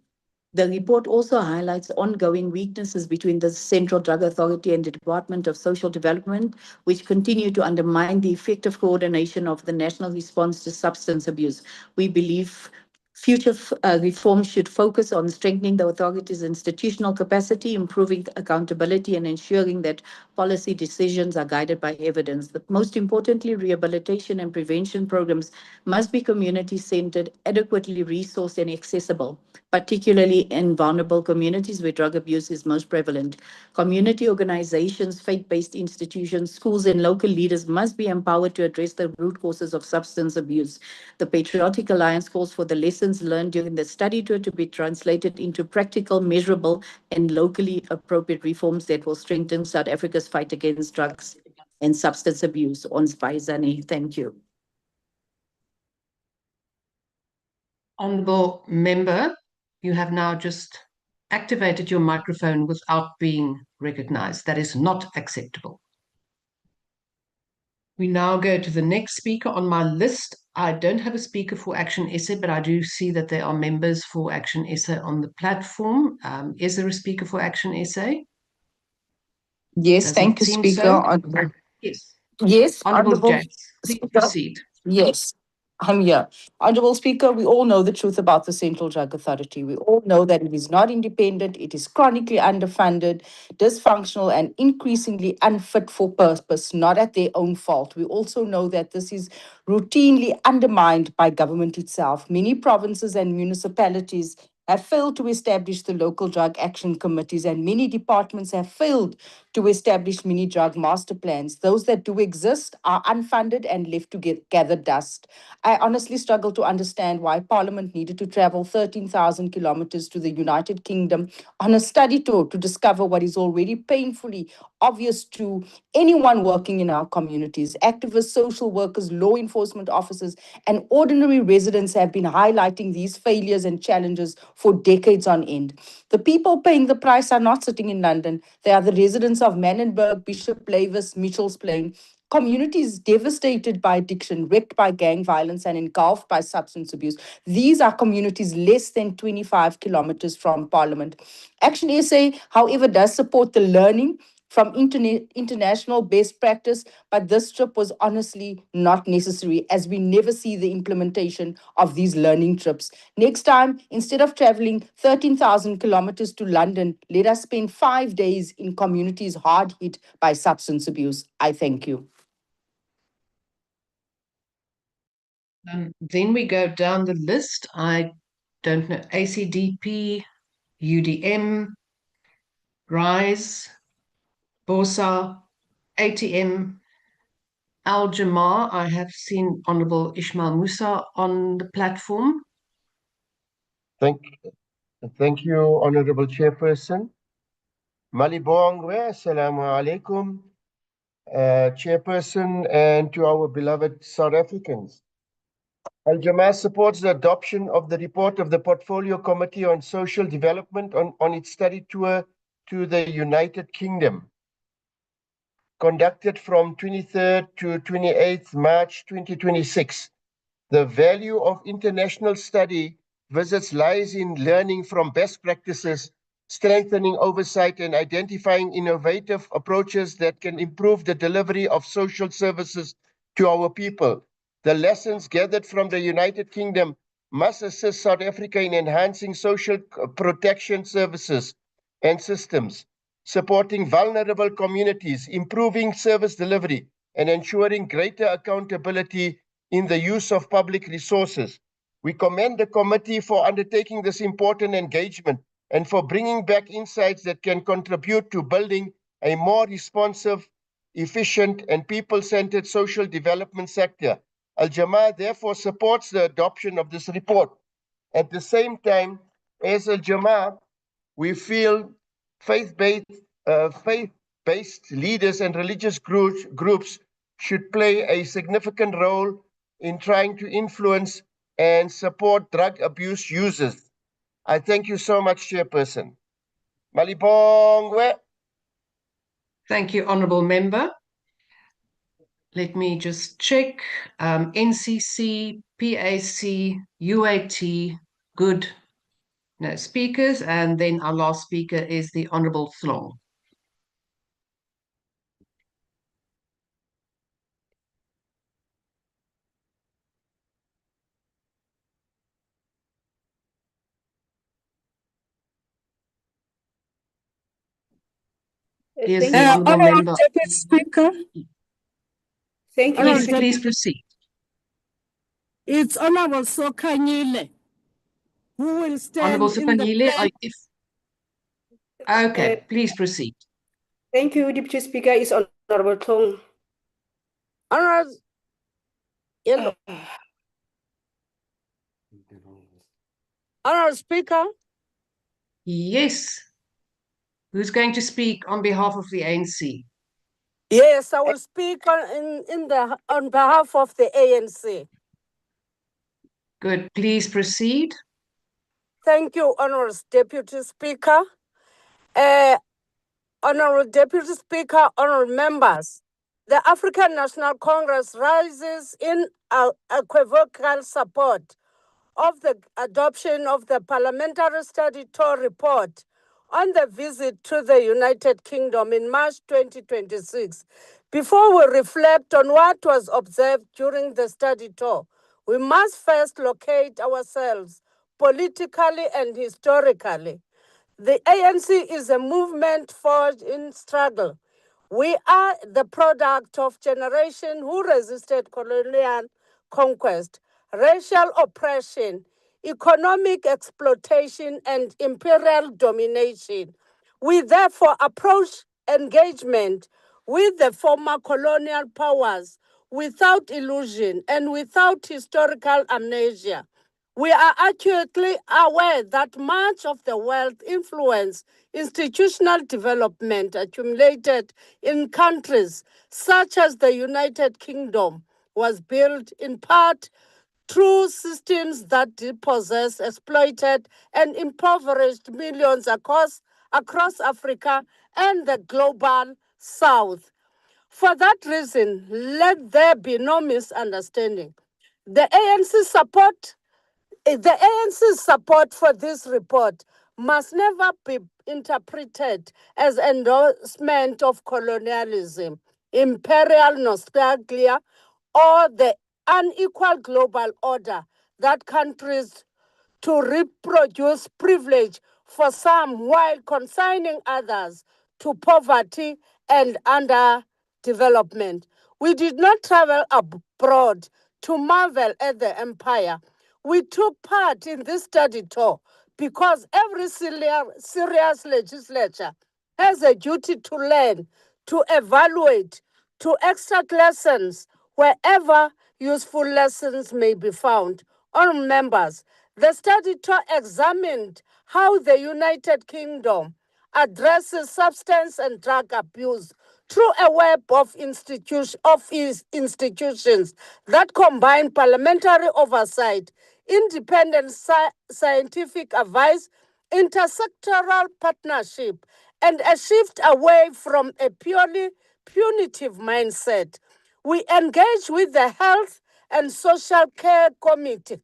The report also highlights ongoing weaknesses between the Central Drug Authority and the Department of Social Development, which continue to undermine the effective coordination of the national response to substance abuse. We believe future reforms should focus on strengthening the authority's institutional capacity, improving accountability, and ensuring that policy decisions are guided by evidence. But most importantly, rehabilitation and prevention programs must be community-centered, adequately resourced, and accessible, particularly in vulnerable communities where drug abuse is most prevalent. Community organizations, faith-based institutions, schools, and local leaders must be empowered to address the root causes of substance abuse. The Patriotic Alliance calls for the lessons learned during the study tour to be translated into practical, measurable, and locally appropriate reforms that will strengthen South Africa's fight against drugs and substance abuse. On Spizani, thank you. Honourable Member, you have now just activated your microphone without being recognised. That is not acceptable. We now go to the next speaker on my list. I don't have a speaker for Action SA, but I do see that there are members for Action SA on the platform. Is there a speaker for Action SA? Yes, thank you, Speaker. So. Yes. Yes, Honourable James, please proceed. Yes, I'm here. Honourable Speaker, we all know the truth about the Central Drug Authority. We all know that it is not independent, it is chronically underfunded, dysfunctional, and increasingly unfit for purpose, not at their own fault. We also know that this is routinely undermined by government itself. Many provinces and municipalities have failed to establish the local drug action committees, and many departments have failed to establish mini-drug master plans. Those that do exist are unfunded and left to gather dust. I honestly struggle to understand why Parliament needed to travel 13,000 kilometers to the United Kingdom on a study tour to discover what is already painfully obvious to anyone working in our communities. Activists, social workers, law enforcement officers, and ordinary residents have been highlighting these failures and challenges for decades on end. The people paying the price are not sitting in London. They are the residents of Manenberg, Bishop Blavis, Mitchell's Plain, communities devastated by addiction, wrecked by gang violence, and engulfed by substance abuse. These are communities less than 25 kilometers from Parliament. Action SA, however, does support the learning from international best practice, but this trip was honestly not necessary, as we never see the implementation of these learning trips. Next time, instead of traveling 13,000 kilometers to London, let us spend 5 days in communities hard hit by substance abuse. I thank you. Then we go down the list. I don't know, ACDP, UDM, RISE, BOSA, ATM, Al Jamar. I have seen Honorable Ismail Musa on the platform. Thank you, Honorable Chairperson. Malibongwe, Assalamu alaikum, Chairperson, and to our beloved South Africans. Al-Jamaa supports the adoption of the report of the Portfolio Committee on Social Development on its study tour to the United Kingdom, conducted from 23rd to 28th March 2026. The value of international study visits lies in learning from best practices, strengthening oversight, and identifying innovative approaches that can improve the delivery of social services to our people. The lessons gathered from the United Kingdom must assist South Africa in enhancing social protection services and systems, supporting vulnerable communities, improving service delivery, and ensuring greater accountability in the use of public resources. We commend the committee for undertaking this important engagement and for bringing back insights that can contribute to building a more responsive, efficient, and people-centered social development sector. Al-Jamaa therefore supports the adoption of this report. At the same time, as Al-Jamaa, we feel faith-based leaders and religious groups should play a significant role in trying to influence and support drug abuse users. I thank you so much, Chairperson. Malibongwe. Thank you, Honourable Member. Let me just check. NCC, PAC, UAT, good. No speakers. And then our last speaker is the Honourable Thlong. Here's the Honourable Member. Deputy Speaker. Thank you. Please proceed. It's Honourable Sokanyile who will stand Honourable in the Sokanyile, place. okay, please proceed. Thank you, Deputy Speaker. It's Honourable Tong. Honourable Yellow. Honourable Speaker. Yes. Who's going to speak on behalf of the ANC? Yes, I will speak on behalf of the ANC. Good. Please proceed. Thank you, Honourable Deputy Speaker. Honourable Deputy Speaker, honourable members, the African National Congress rises in equivocal support of the adoption of the Parliamentary Study Tour report on the visit to the United Kingdom in March 2026. Before we reflect on what was observed during the study tour, we must first locate ourselves politically and historically. The ANC is a movement forged in struggle. We are the product of generation who resisted colonial conquest, racial oppression, economic exploitation, and imperial domination. We therefore approach engagement with the former colonial powers without illusion and without historical amnesia. We are acutely aware that much of the wealth, influence, institutional development accumulated in countries such as the United Kingdom was built in part through systems that dispossessed, exploited, and impoverished millions across Africa and the global South. For that reason, let there be no misunderstanding. The ANC's support for this report must never be interpreted as endorsement of colonialism, imperial nostalgia, or the unequal global order that countries to reproduce privilege for some while consigning others to poverty and underdevelopment. We did not travel abroad to marvel at the empire. We took part in this study tour because every serious legislature has a duty to learn, to evaluate, to extract lessons wherever useful lessons may be found. Honourable members, the study tour examined how the United Kingdom addresses substance and drug abuse through a web of institutions that combine parliamentary oversight, independent scientific advice, intersectoral partnership, and a shift away from a purely punitive mindset. We engage with the Health and Social Care Committee,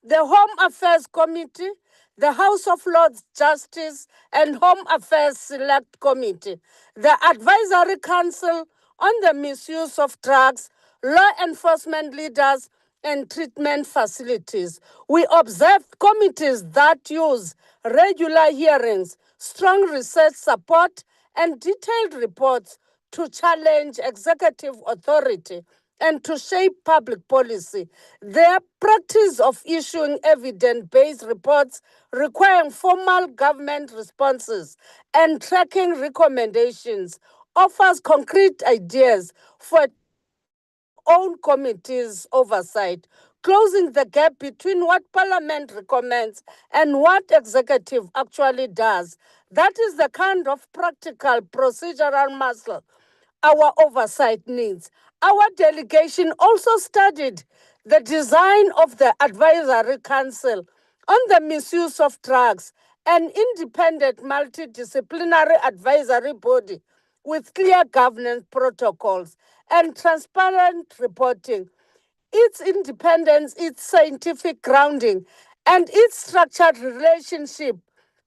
the Home Affairs Committee, the House of Lords Justice and Home Affairs Select Committee, the Advisory Council on the Misuse of Drugs, law enforcement leaders, and treatment facilities. We observed committees that use regular hearings, strong research support, and detailed reports to challenge executive authority and to shape public policy. Their practice of issuing evidence-based reports requiring formal government responses and tracking recommendations offers concrete ideas for own committees' oversight, closing the gap between what Parliament recommends and what executive actually does. That is the kind of practical procedural muscle our oversight needs. Our delegation also studied the design of the Advisory Council on the Misuse of Drugs, an independent multidisciplinary advisory body with clear governance protocols and transparent reporting. Its independence, its scientific grounding, and its structured relationship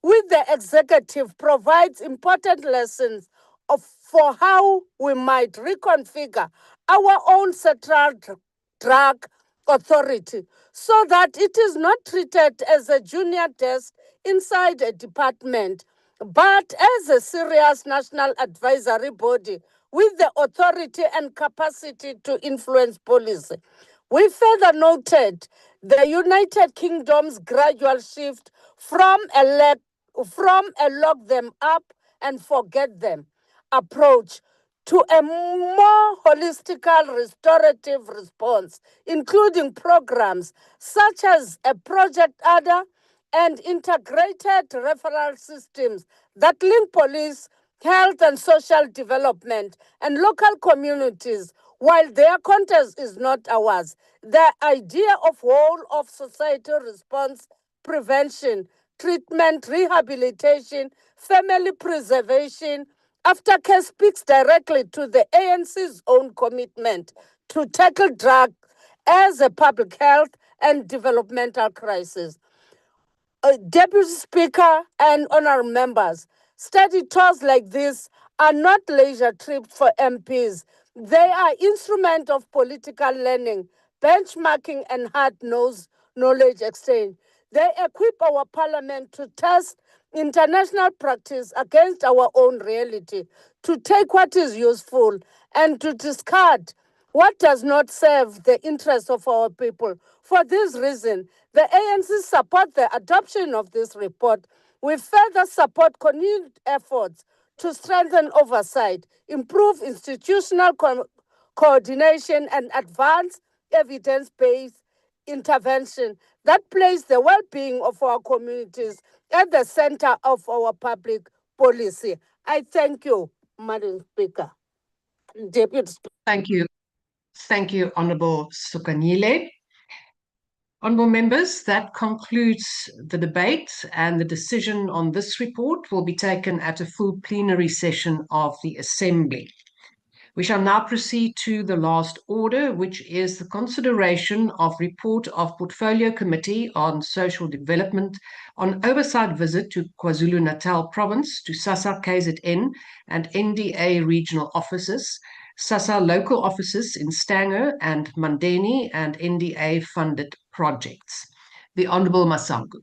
with the executive provides important lessons for how we might reconfigure our own central drug authority so that it is not treated as a junior desk inside a department, but as a serious national advisory body with the authority and capacity to influence policy. We further noted the United Kingdom's gradual shift from a lock them up and forget them approach to a more holistic restorative response, including programs such as a Project ADA and integrated referral systems that link police, health and social development, and local communities. While their context is not ours, the idea of whole of society response, prevention, treatment, rehabilitation, family preservation, aftercare speaks directly to the ANC's own commitment to tackle drugs as a public health and developmental crisis. Deputy Speaker and honourable members, study tours like this are not leisure trips for MPs. They are instruments of political learning, benchmarking, and hard-nosed knowledge exchange. They equip our parliament to test international practice against our own reality, to take what is useful and to discard what does not serve the interests of our people. For this reason, the ANC support the adoption of this report. We further support continued efforts to strengthen oversight, improve institutional coordination, and advance evidence-based intervention that place the well-being of our communities at the center of our public policy. I thank you, Madam Speaker. Deputy Speaker. Thank you. Thank you, Honourable Sukanile. Honourable members, that concludes the debate, and the decision on this report will be taken at a full plenary session of the Assembly. We shall now proceed to the last order, which is the consideration of report of Portfolio Committee on Social Development on oversight visit to KwaZulu-Natal Province to SASSA KZN and NDA regional offices, SASSA local offices in Stanger and Mandeni, and NDA funded projects. The Honourable Masango.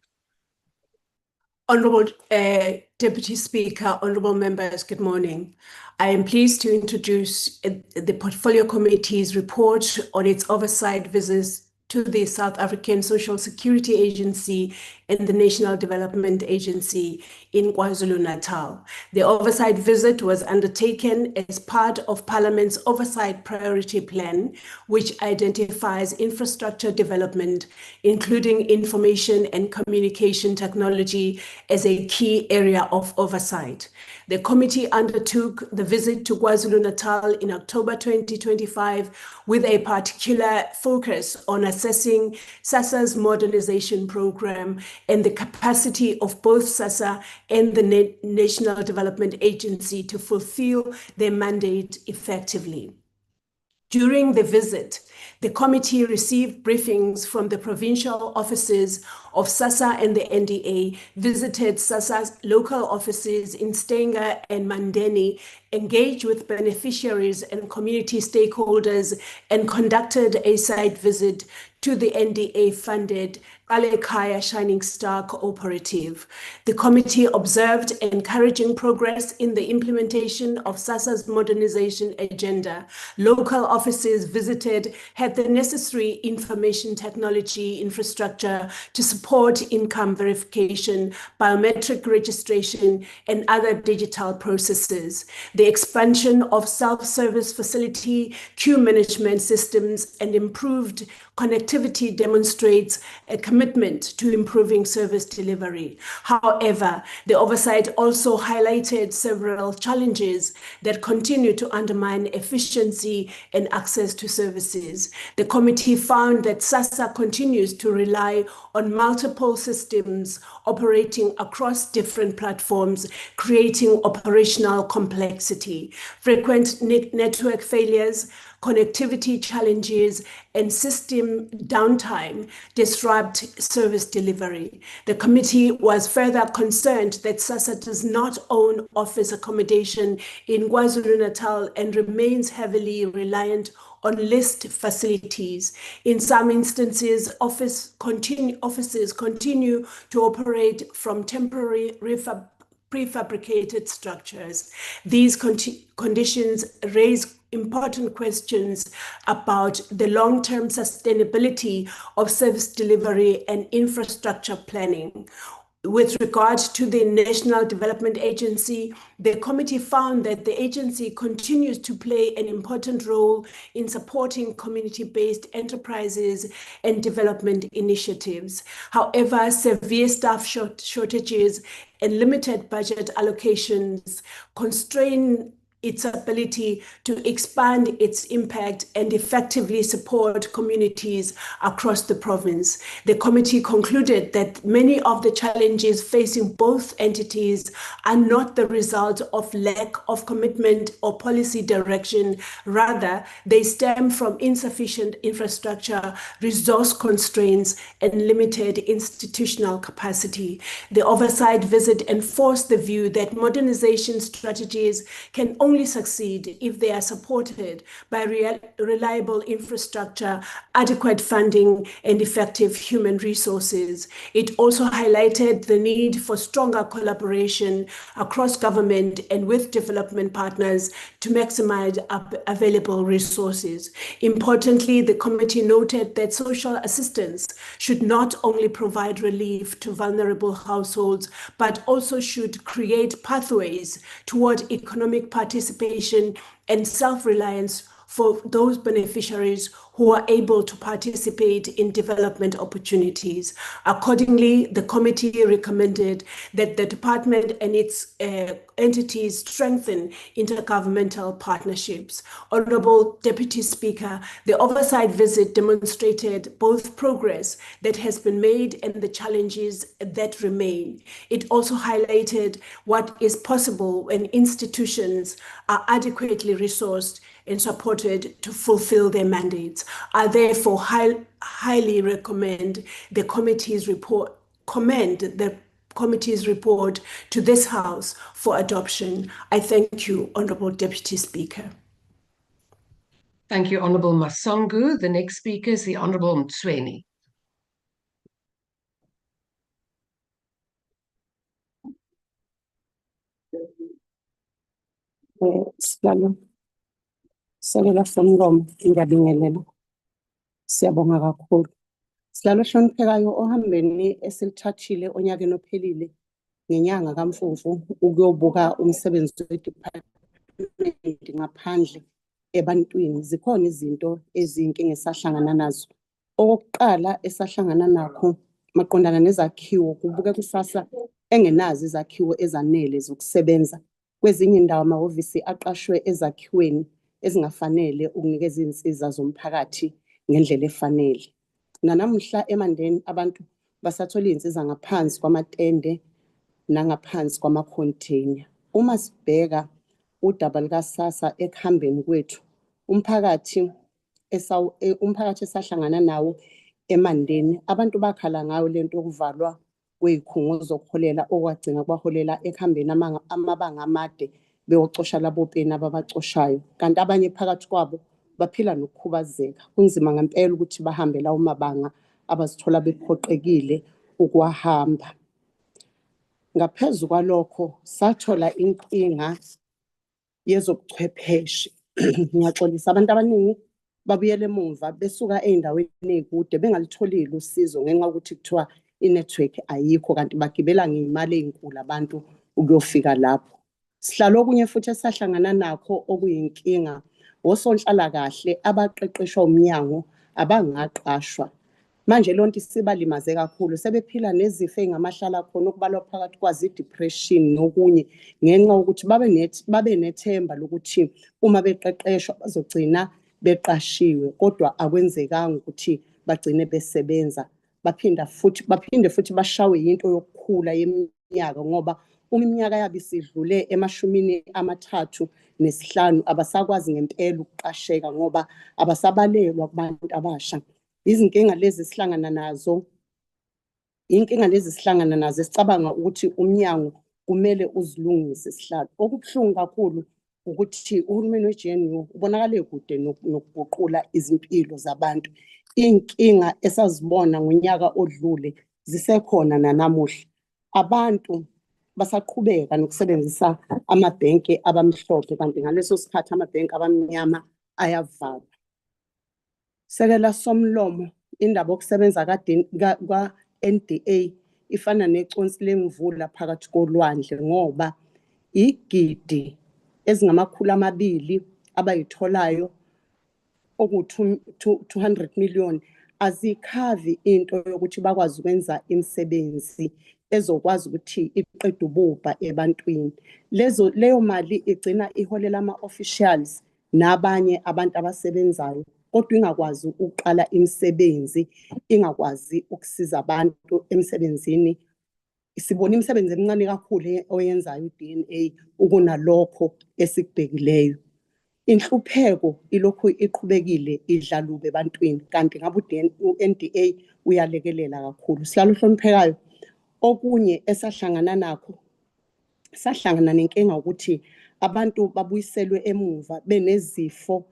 Honourable Deputy Speaker, honourable members, good morning. I am pleased to introduce the Portfolio Committee's report on its oversight visits to the South African Social Security Agency and the National Development Agency in KwaZulu-Natal. The oversight visit was undertaken as part of Parliament's Oversight Priority Plan, which identifies infrastructure development, including information and communication technology, as a key area of oversight. The committee undertook the visit to KwaZulu-Natal in October 2025 with a particular focus on assessing SASSA's modernization program and the capacity of both SASSA and the National Development Agency to fulfill their mandate effectively. During the visit, the committee received briefings from the provincial offices of SASSA and the NDA, visited SASSA's local offices in Stanger and Mandeni, engaged with beneficiaries and community stakeholders, and conducted a site visit to the NDA-funded Alekaya Shining Star Cooperative. The committee observed encouraging progress in the implementation of SASSA's modernization agenda. Local offices visited had the necessary information technology infrastructure to support income verification, biometric registration, and other digital processes. The expansion of self-service facility, queue management systems, and improved connectivity demonstrates a commitment to improving service delivery. However, the oversight also highlighted several challenges that continue to undermine efficiency and access to services. The committee found that SASSA continues to rely on multiple systems operating across different platforms, creating operational complexity. Frequent network failures, connectivity challenges, and system downtime disrupt service delivery. The committee was further concerned that SASSA does not own office accommodation in KwaZulu-Natal and remains heavily reliant on leased facilities. In some instances, offices continue to operate from temporary prefabricated structures. These conditions raise important questions about the long-term sustainability of service delivery and infrastructure planning. With regard to the National Development Agency, the committee found that the agency continues to play an important role in supporting community-based enterprises and development initiatives. However, severe staff shortages and limited budget allocations constrain its ability to expand its impact and effectively support communities across the province. The committee concluded that many of the challenges facing both entities are not the result of lack of commitment or policy direction. Rather, they stem from insufficient infrastructure, resource constraints, and limited institutional capacity. The oversight visit enforced the view that modernization strategies can only only succeed if they are supported by reliable infrastructure, adequate funding, and effective human resources. It also highlighted the need for stronger collaboration across government and with development partners to maximize available resources. Importantly, the committee noted that social assistance should not only provide relief to vulnerable households, but also should create pathways toward economic participation and self-reliance for those beneficiaries who are able to participate in development opportunities. Accordingly, the committee recommended that the department and its entities strengthen intergovernmental partnerships. Honorable Deputy Speaker, the oversight visit demonstrated both progress that has been made and the challenges that remain. It also highlighted what is possible when institutions are adequately resourced and supported to fulfill their mandates. I therefore highly recommend the committee's report, to this House for adoption. I thank you, Honorable Deputy Speaker. Thank you, Honorable Masangu. The next speaker is the Honorable Mtsweni. Salela somlomo ngiyabingelela. Siyabonga kakhulu. Silalo hloniphekayo ohambeni esilithathile onyakeni ophelile ngenyanga kaMfumfu ukuyobuka umsebenzi wedepartment ngaphandle ebantwini. Zikhona izinto eziyinkinga esahlangana nazo. Okokuqala esahlangana nakho maqondana nezakhiwo kubuke kusasa engenazi izakhiwo ezanele zokusebenza. Kwezinye indawo amahhovisi aqashwe ezakhiweni ezingafanele ukunikeza izinsiza zomphakathi ngendlela efanele. Nanamuhla emandeni abantu basathola izinsiza ngaphansi kwamatende nangaphansi kwama-container. Uma sibheka udaba lukaSASSA ekuhambeni kwethu, umphakathi esahlangana nawo emandeni, abantu bakhala ngayo lento yokuvalwa kwey'khungo zokuholela okwagcina kwaholela ekuhambeni amabanga amade beyocosha labo peni ababacoshayo. Kanti abanye phakathi kwabo baphila nokukhubazeka. Kunzima ngempela ukuthi bahambe lawo mabanga abazithola bephoqekile ukuwahamba. Ngaphezu kwalokho sathola inkinga yezobuchwepheshe. Ngiyaxolisa abantu abaningi babuyele emuva besuka ey'ndaweni ey'kude bengalutholile usizo ngenxa yokuthi kuthiwa inethiwekhi ayikho kanti bagibela ngey'mali ey'nkulu abantu ukuyofika lapho. Sihlalo okunye futhi esahlangana nakho okuyinkinga osonhlalakahle abaqeqeshwa umnyango abangaqashwa. Manje lonto isibalimaze kakhulu sebephila nezifo ey'ngamahlala khona okubalwa phakathi kwazo i-depression nokunye ngenxa yokuthi babe nethemba lokuthi uma beqeqeshwa bazogcina beqashiwe kodwa akwenzekanga ukuthi bagcine besebenza. Baphinde futhi bashawe yinto yokukhula yeminyaka ngoba uma iminyaka yabo isidluleema35 abasakwazi ngempela ukuqasheka ngoba abasabalelwa kubantu abasha. Inkinga lezi sihlangana nazo esicabanga ukuthi umnyango kumele uzilungise sihlalo. Okubuhlungu kakhulu ukuthi uhulumeni we-GNU ubonakale kude nokuguqula izimpilo zabantu. Inkinga esazibona ngonyaka odlule zisekhona nanamuhla. Abantu basaqhubeka nokusebenzisa amabhenki abamhlophe kanti ngaleso sikhathi amabhenki abamnyama ayavalwa. Sekela somlomo indaba yokusebenza kwa-NDA ifana neconsi lemvula phakathi kolwandle ngoba igidi ezingama200 abayitholayo oku-200 million azikhavi into yokuthi bakwazi ukwenza imisebenzi ezokwazi ukuthi iqede ububha ebantwini. Leyo mali igcina iholela ama-officials nabanye abantu abasebenzayo kodwa ingakwazi ukuqala imisebenzi, ingakwazi ukusiza abantu emsebenzini. Sibona imisebenzi emincane kakhulu oyenzayo i-DNA ukunalokho esikubhekileyo. Inhlupheko ilokhu iqhubekile idlalube ebantwini kanti ngabe u-NDA uyalekelela kakhulu. Sihlalo ohloniphekayo okunye esahlangana nakho sahlangana nenkinga ukuthi abantu babuyiselwe emuva benezifo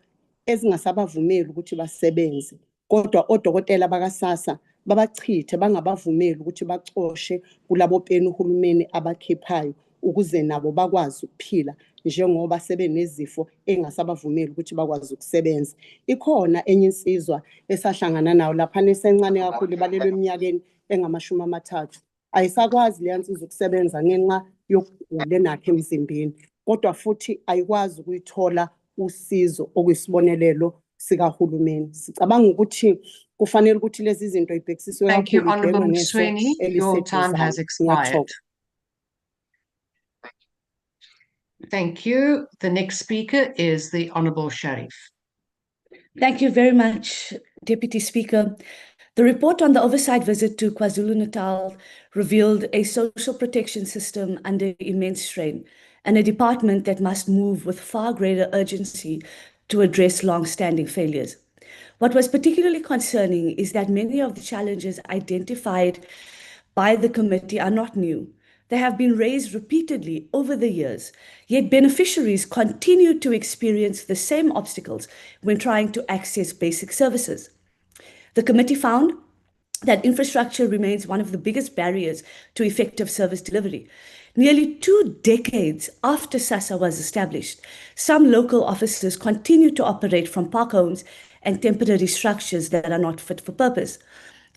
ezingasabavumeli ukuthi basebenze, kodwa odokotela bakasasa babachithe bangabavumeli ukuthi bacoshe kulabo peni uhulumeni abakhiphayo ukuze nabo bakwazi ukuphila njengoba sebenezifo engasabavumeli ukuthi bakwazi ukusebenza. Ikhona enye insizwa esahlangana nayo lapha nesencane kakhulu ibalelwe eminyakeni engama-30 ayisakwazi leya nsizwa ukusebenza ngenxa yokugula enakho emzimbeni, kodwa futhi ayikwazi ukuyithola usizo okuyisibonelelo sikahulumeni. Sicabanga ukuthi kufanele ukuthi lezi zinto ibhekisiswe Thank you, kakhulu Honourable ibhekwe ngeso Msweni. Your time has eliseduzane. expired. Ngiyathokoza. Thank you. The next speaker is the Honourable Sharif. Thank you very much, Deputy Speaker. The report on the oversight visit to KwaZulu-Natal revealed a social protection system under immense strain and a department that must move with far greater urgency to address long-standing failures. What was particularly concerning is that many of the challenges identified by the committee are not new. They have been raised repeatedly over the years, yet beneficiaries continue to experience the same obstacles when trying to access basic services. The committee found that infrastructure remains one of the biggest barriers to effective service delivery. Nearly 2 decades after SASSA was established, some local offices continue to operate from park homes and temporary structures that are not fit for purpose.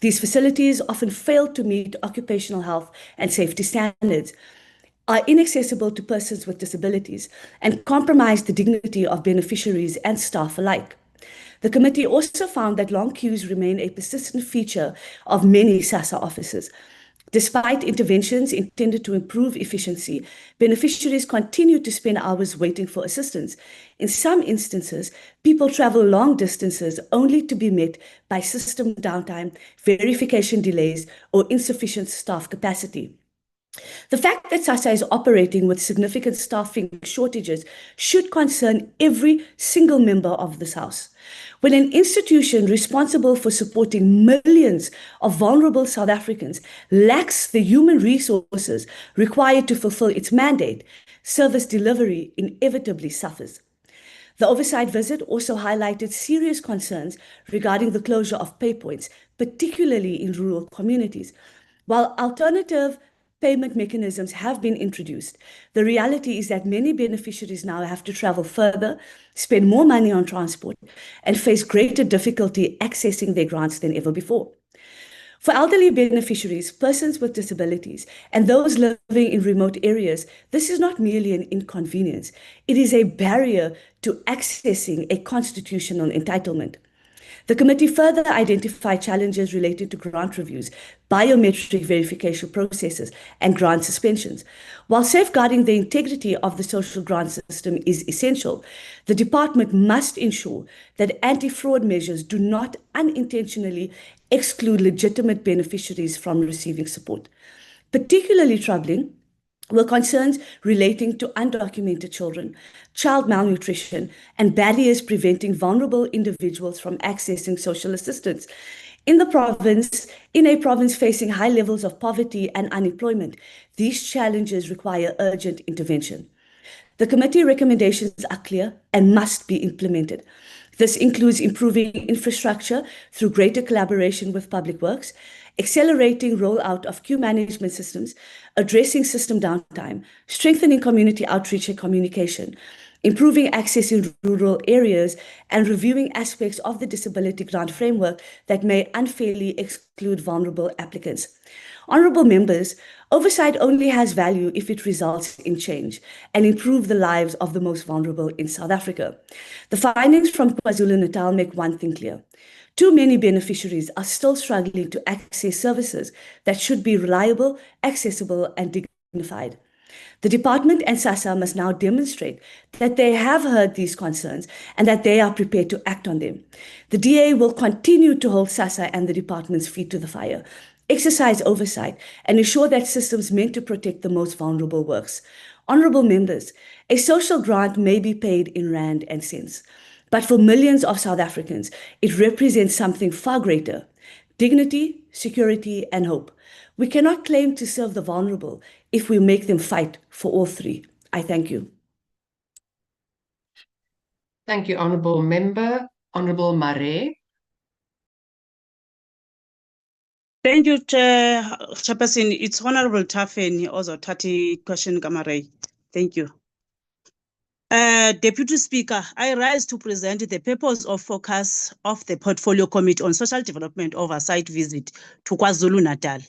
These facilities often fail to meet occupational health and safety standards, are inaccessible to persons with disabilities, and compromise the dignity of beneficiaries and staff alike. The committee also found that long queues remain a persistent feature of many SASSA offices. Despite interventions intended to improve efficiency, beneficiaries continue to spend hours waiting for assistance. In some instances, people travel long distances only to be met by system downtime, verification delays, or insufficient staff capacity. The fact that SASSA is operating with significant staffing shortages should concern every single member of this House. When an institution responsible for supporting millions of vulnerable South Africans lacks the human resources required to fulfill its mandate, service delivery inevitably suffers. The oversight visit also highlighted serious concerns regarding the closure of pay points, particularly in rural communities. While alternative payment mechanisms have been introduced, the reality is that many beneficiaries now have to travel further, spend more money on transport, and face greater difficulty accessing their grants than ever before. For elderly beneficiaries, persons with disabilities, and those living in remote areas, this is not merely an inconvenience. It is a barrier to accessing a constitutional entitlement. The committee further identified challenges related to grant reviews, biometric verification processes, and grant suspensions. While safeguarding the integrity of the social grant system is essential, the department must ensure that anti-fraud measures do not unintentionally exclude legitimate beneficiaries from receiving support. Particularly troubling were concerns relating to undocumented children, child malnutrition, and barriers preventing vulnerable individuals from accessing social assistance. In a province facing high levels of poverty and unemployment, these challenges require urgent intervention. The committee recommendations are clear and must be implemented. This includes improving infrastructure through greater collaboration with public works, accelerating rollout of queue management systems, addressing system downtime, strengthening community outreach and communication, improving access in rural areas, and reviewing aspects of the disability grant framework that may unfairly exclude vulnerable applicants. Honourable members, oversight only has value if it results in change and improve the lives of the most vulnerable in South Africa. The findings from KwaZulu-Natal make one thing clear. Too many beneficiaries are still struggling to access services that should be reliable, accessible, and dignified. The department and SASSA must now demonstrate that they have heard these concerns and that they are prepared to act on them. The DA will continue to hold SASSA and the department's feet to the fire, exercise oversight, and ensure that systems meant to protect the most vulnerable works. Honourable members, a social grant may be paid in rand and cents, but for millions of South Africans, it represents something far greater: dignity, security, and hope. We cannot claim to serve the vulnerable if we make them fight for all three. I thank you. Thank you, Honourable Member. Honourable Mare. Thank you, Chairperson. It's Honorable Tafeni, also Tati question Kamaray. Thank you. Deputy Speaker, I rise to present the purpose of focus of the Portfolio Committee on Social Development Oversight visit to KwaZulu-Natal.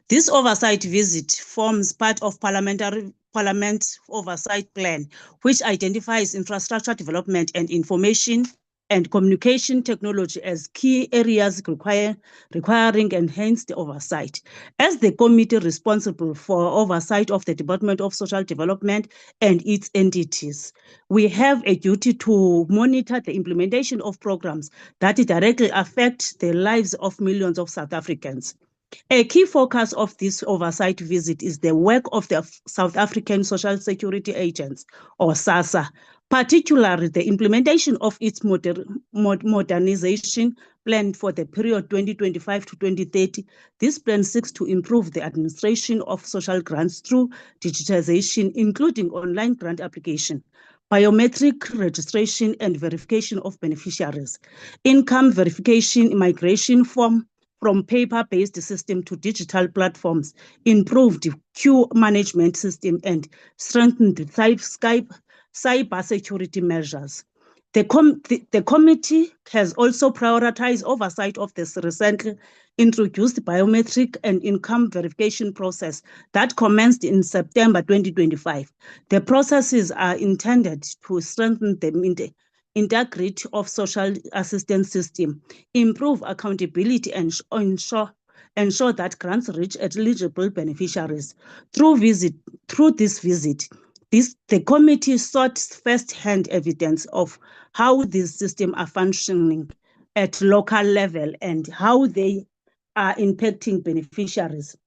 This oversight visit forms part of Parliament's oversight plan, which identifies infrastructure development and information and communication technology as key areas requiring enhanced oversight. As the committee responsible for oversight of the Department of Social Development and its entities, we have a duty to monitor the implementation of programs that directly affect the lives of millions of South Africans. A key focus of this oversight visit is the work of the South African Social Security Agents, or SASSA, particularly the implementation of its modernization plan for the period 2025 to 2030. This plan seeks to improve the administration of social grants through digitization, including online grant application, biometric registration and verification of beneficiaries, income verification, migration from paper-based system to digital platforms, improved queue management system, and strengthened cyber security measures. The committee has also prioritized oversight of this recently introduced biometric and income verification process that commenced in September 2025. The processes are intended to strengthen the integrity of social assistance system, improve accountability, and ensure that grants reach eligible beneficiaries. Through this visit, the committee sought first-hand evidence of how these systems are functioning at local level and how they are impacting beneficiaries.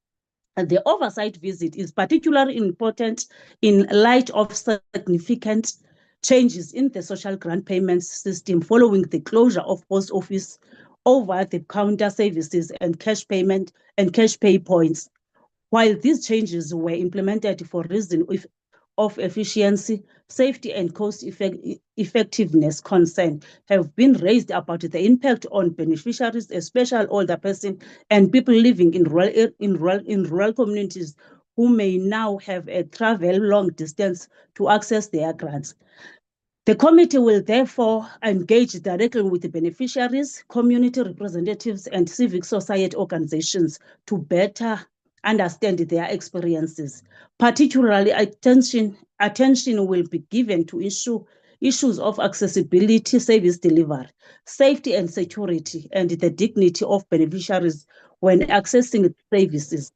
And the oversight visit is particularly important in light of significant changes in the social grant payments system following the closure of post office over-the-counter services and cash payment and cash pay points. While these changes were implemented for reasons of efficiency, safety, and cost effectiveness, concern have been raised about the impact on beneficiaries, especially older persons and people living in rural communities who may now have a travel long distance to access their grants. The committee will therefore engage directly with the beneficiaries, community representatives, and civic society organizations to better understand their experiences. Particularly, attention will be given to issues of accessibility, service delivery, safety and security, and the dignity of beneficiaries when accessing services.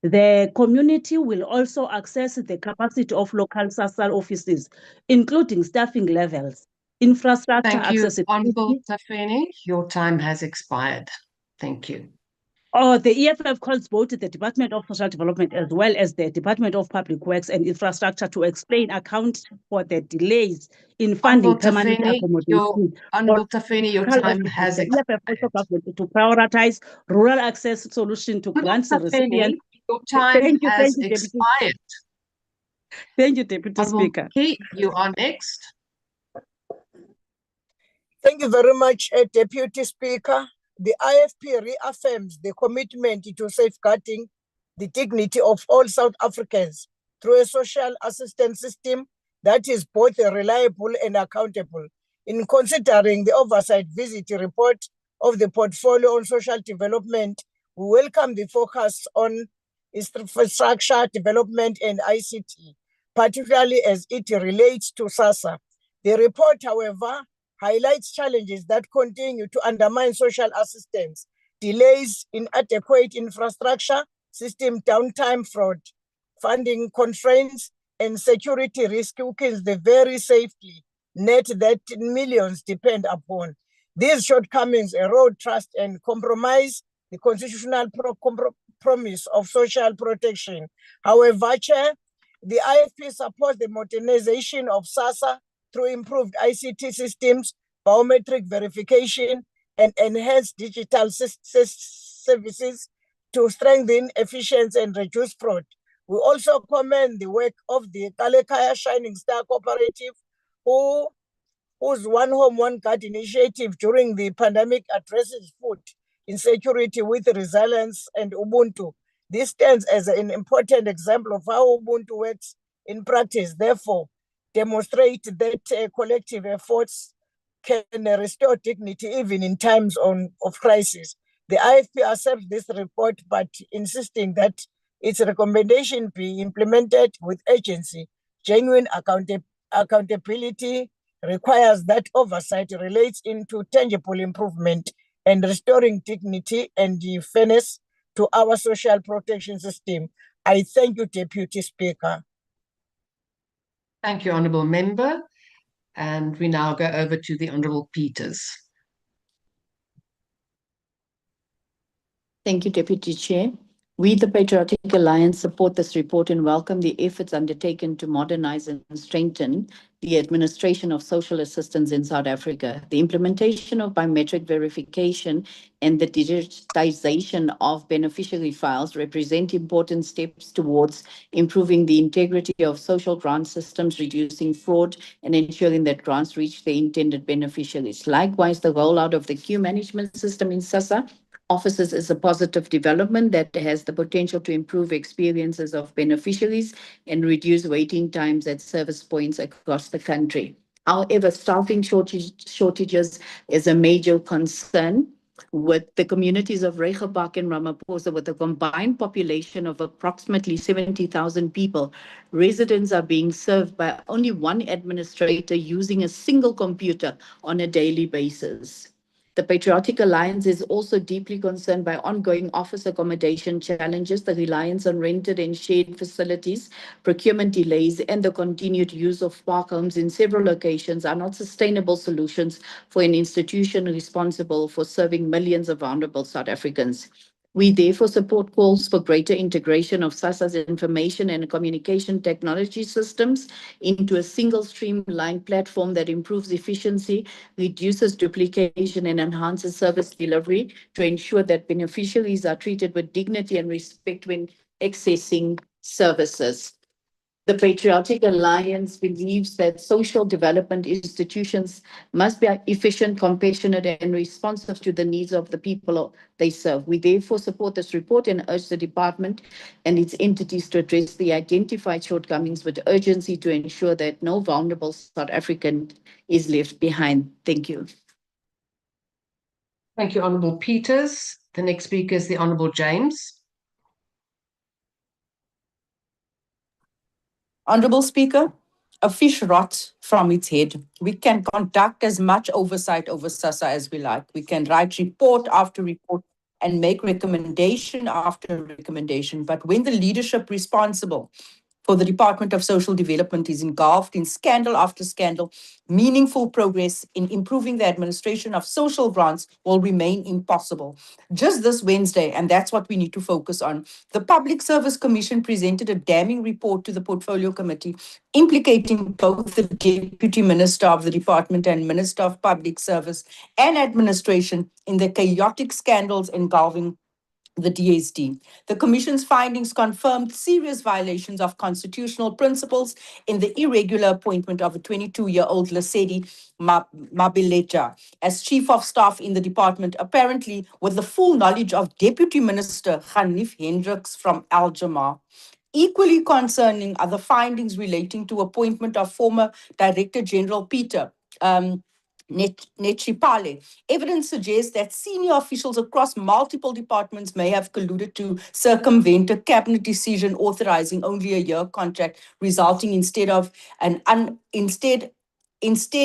The community will also access the capacity of local SASSA offices, including staffing levels, infrastructure Thank you, accessibility. Honourable Tafeni. Your time has expired. Thank you. The EFF calls both the Department of Social Development as well as the Department of Public Works and Infrastructure to explain account for the delays in funding permanent accommodation. Honourable Tafeni, your time has The expired. EFF also government to prioritize rural access solution to grants Tafeni, recipients. your time has Deputy. expired. Thank you, Deputy Honourable Speaker. Key, you are next. Thank you very much, Deputy Speaker. The IFP reaffirms the commitment to safeguarding the dignity of all South Africans through a social assistance system that is both reliable and accountable. In considering the oversight visit report of the Portfolio on Social Development, we welcome the focus on infrastructure development and ICT, particularly as it relates to SASSA. The report, however, highlights challenges that continue to undermine social assistance, delays in adequate infrastructure, system downtime, fraud, funding constraints, and security risk weakens the very safety net that millions depend upon. These shortcomings erode trust and compromise the constitutional promise of social protection. However, Chair, the IFP supports the modernization of SASSA through improved ICT systems, biometric verification, and enhanced digital services to strengthen efficiency and reduce fraud. We also commend the work of the Kalekaya Shining Star Cooperative, who whose One Home, One Card initiative during the pandemic addresses food insecurity with resilience and Ubuntu. This stands as an important example of how Ubuntu works in practice. Therefore, demonstrate that collective efforts can restore dignity even in times of crisis. The IFP accepts this report, but insisting that its recommendation be implemented with urgency. Genuine accountability requires that oversight relates into tangible improvement and restoring dignity and fairness to our social protection system. I thank you, Deputy Speaker. Thank you, Honourable Member. And we now go over to the Honourable Peters. Thank you, Deputy Chair. We, the Patriotic Alliance, support this report and welcome the efforts undertaken to modernize and strengthen the administration of social assistance in South Africa. The implementation of biometric verification and the digitization of beneficiary files represent important steps towards improving the integrity of social grant systems, reducing fraud, and ensuring that grants reach the intended beneficiaries. Likewise, the rollout of the queue management system in SASSA offices is a positive development that has the potential to improve experiences of beneficiaries and reduce waiting times at service points across the country. However, staffing shortages is a major concern, with the communities of Reichenbach and Ramaphosa with a combined population of approximately 70,000 people. Residents are being served by only one administrator using a single computer on a daily basis. The Patriotic Alliance is also deeply concerned by ongoing office accommodation challenges, the reliance on rented and shared facilities, procurement delays, and the continued use of park homes in several locations are not sustainable solutions for an institution responsible for serving millions of vulnerable South Africans. We therefore support calls for greater integration of SASSA's information and communication technology systems into a single streamlined platform that improves efficiency, reduces duplication, and enhances service delivery to ensure that beneficiaries are treated with dignity and respect when accessing services. The Patriotic Alliance believes that social development institutions must be efficient, compassionate, and responsive to the needs of the people they serve. We therefore support this report and urge the department and its entities to address the identified shortcomings with urgency to ensure that no vulnerable South African is left behind. Thank you. Thank you, Honourable Peters. The next speaker is the Honourable James. Honourable Speaker, a fish rots from its head. We can conduct as much oversight over SASSA as we like. We can write report after report and make recommendation after recommendation. But when the leadership responsible for the Department of Social Development is engulfed in scandal after scandal, meaningful progress in improving the administration of social grants will remain impossible. Just this Wednesday, and that's what we need to focus on, the Public Service Commission presented a damning report to the Portfolio Committee, implicating both the Deputy Minister of the Department and Minister of Public Service and Administration in the chaotic scandals involving the DSD. The Commission's findings confirmed serious violations of constitutional principles in the irregular appointment of a 22-year-old Lesedi Mabeleja as Chief of Staff in the department, apparently with the full knowledge of Deputy Minister Hanif Hendricks from Al Jamar. Equally concerning are the findings relating to appointment of former Director General Peter Netshipale. Evidence suggests that senior officials across multiple departments may have colluded to circumvent a cabinet decision authorizing only a year contract, resulting instead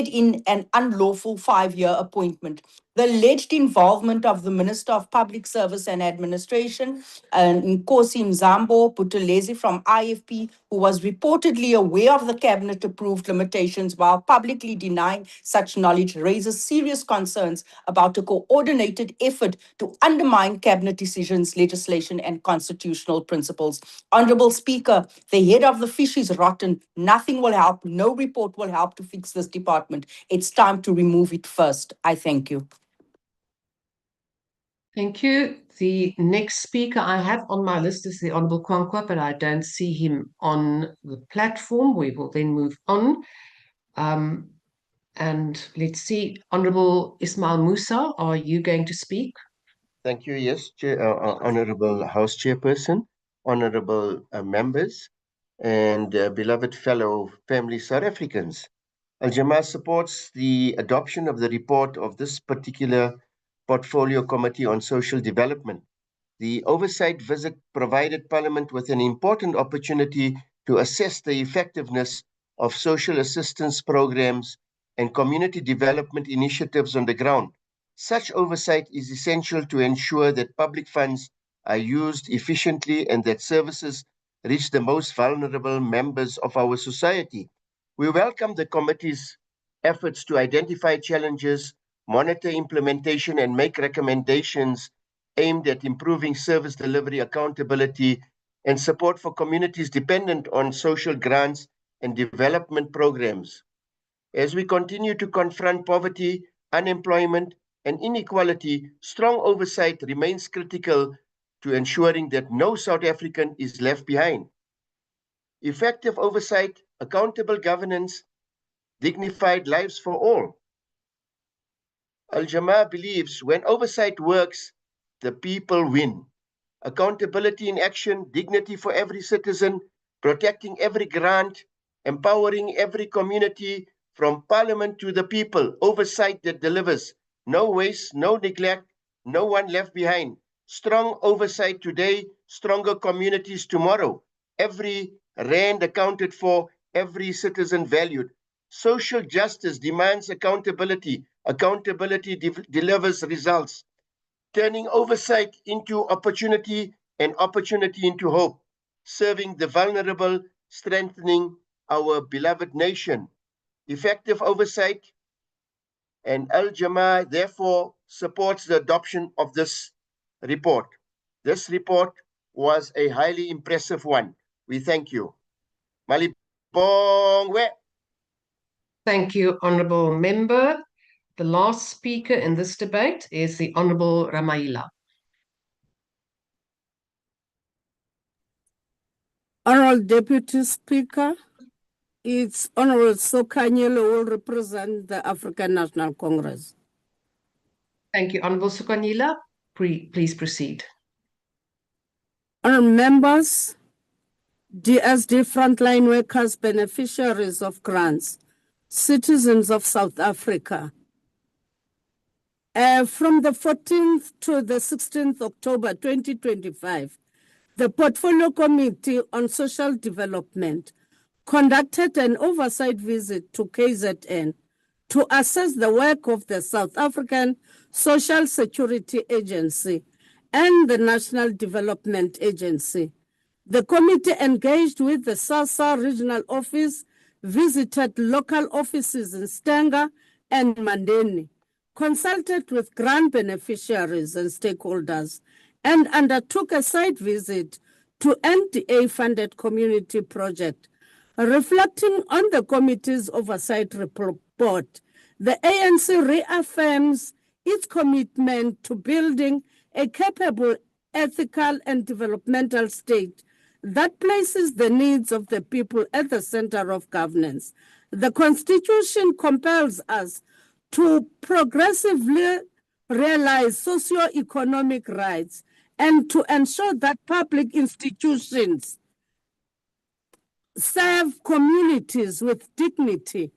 in an unlawful 5-year appointment. The alleged involvement of the Minister of Public Service and Administration, Nkosi Mzambo Buthelezi from IFP, who was reportedly aware of the cabinet-approved limitations while publicly denying such knowledge, raises serious concerns about a coordinated effort to undermine cabinet decisions, legislation, and constitutional principles. Honourable Speaker, the head of the fish is rotten. Nothing will help. No report will help to fix this department. It's time to remove it first. I thank you. Thank you. The next speaker I have on my list is the Honourable Kwankwa, but I don't see him on the platform. We will then move on. And let's see, Honorable Ismail Musa, are you going to speak? Thank you. Yes, Honorable House Chairperson, honorable members, and beloved fellow family South Africans. Al-Jamaa supports the adoption of the report of this particular Portfolio Committee on Social Development. The oversight visit provided Parliament with an important opportunity to assess the effectiveness of social assistance programs and community development initiatives on the ground. Such oversight is essential to ensure that public funds are used efficiently and that services reach the most vulnerable members of our society. We welcome the committee's efforts to identify challenges, monitor implementation, and make recommendations aimed at improving service delivery, accountability, and support for communities dependent on social grants and development programs. As we continue to confront poverty, unemployment, and inequality, strong oversight remains critical to ensuring that no South African is left behind. Effective oversight, accountable governance, dignified lives for all. Al-Jamaa believes when oversight works, the people win. Accountability in action, dignity for every citizen, protecting every grant, empowering every community from Parliament to the people, oversight that delivers, no waste, no neglect, no one left behind. Strong oversight today, stronger communities tomorrow. Every rand accounted for, every citizen valued. Social justice demands accountability. Accountability delivers results, turning oversight into opportunity and opportunity into hope, serving the vulnerable, strengthening our beloved nation. Effective oversight, and Al-Jamaa therefore supports the adoption of this report. This report was a highly impressive one. We thank you. Malibongwe. Thank you, Honourable Member. The last speaker in this debate is the Honourable Ramaila. Honourable Deputy Speaker, it's Honourable Sokanyele who will represent the African National Congress. Thank you, Honourable Sokanyela. Please proceed. Honourable members, DSD frontline workers, beneficiaries of grants, citizens of South Africa. From the 14th to the 16th October 2025, the Portfolio Committee on Social Development conducted an oversight visit to KZN to assess the work of the South African Social Security Agency and the National Development Agency. The committee engaged with the SASSA Regional Office, visited local offices in Stenga and Mandeni, consulted with grant beneficiaries and stakeholders, and undertook a site visit to NDA-funded community project. Reflecting on the committee's oversight report, the ANC reaffirms its commitment to building a capable, ethical, and developmental state that places the needs of the people at the center of governance. The Constitution compels us to progressively realize socio-economic rights and to ensure that public institutions serve communities with dignity,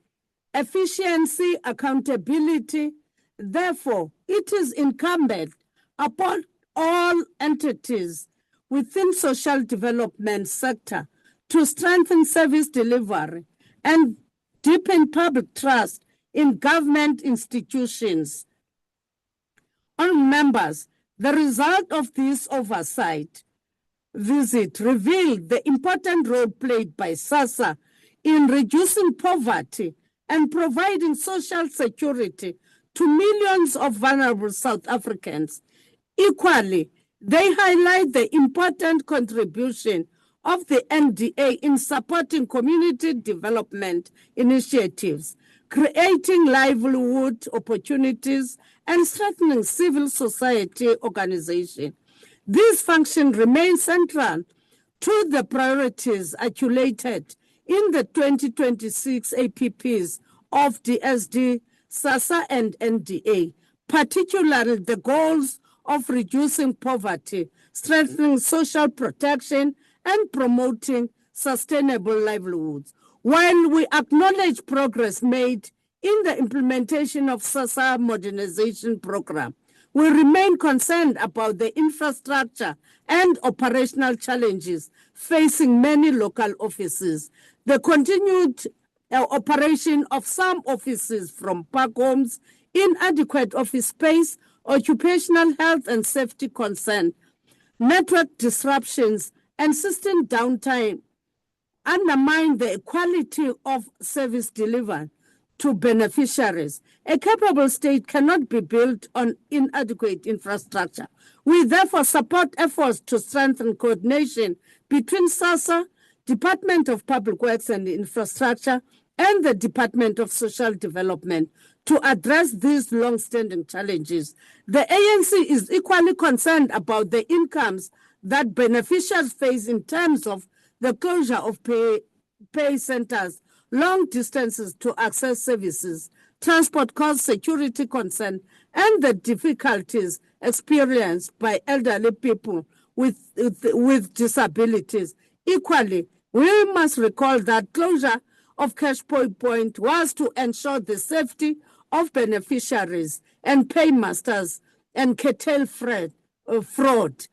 efficiency, accountability. Therefore, it is incumbent upon all entities within social development sector to strengthen service delivery and deepen public trust in government institutions. On members, the result of this oversight visit revealed the important role played by SASSA in reducing poverty and providing social security to millions of vulnerable South Africans. Equally, they highlight the important contribution of the NDA in supporting community development initiatives, creating livelihood opportunities, and strengthening civil society organization. This function remains central to the priorities articulated in the 2026 APP's of DSD, SASSA, and NDA, particularly the goals of reducing poverty, strengthening social protection, and promoting sustainable livelihoods. While we acknowledge progress made in the implementation of SASSA modernization program, we remain concerned about the infrastructure and operational challenges facing many local offices. The continued operation of some offices from park homes, inadequate office space, occupational health and safety concern, network disruptions, and system downtime undermine the quality of service delivered to beneficiaries. A capable state cannot be built on inadequate infrastructure. We therefore support efforts to strengthen coordination between SASSA, Department of Public Works and Infrastructure, and the Department of Social Development to address these long-standing challenges. The ANC is equally concerned about the incomes that beneficiaries face in terms of the closure of pay centers, long distances to access services, transport costs, security concern, and the difficulties experienced by elderly people with disabilities. Equally, we must recall that closure of Cash Point was to ensure the safety of beneficiaries and paymasters and curtail fraud.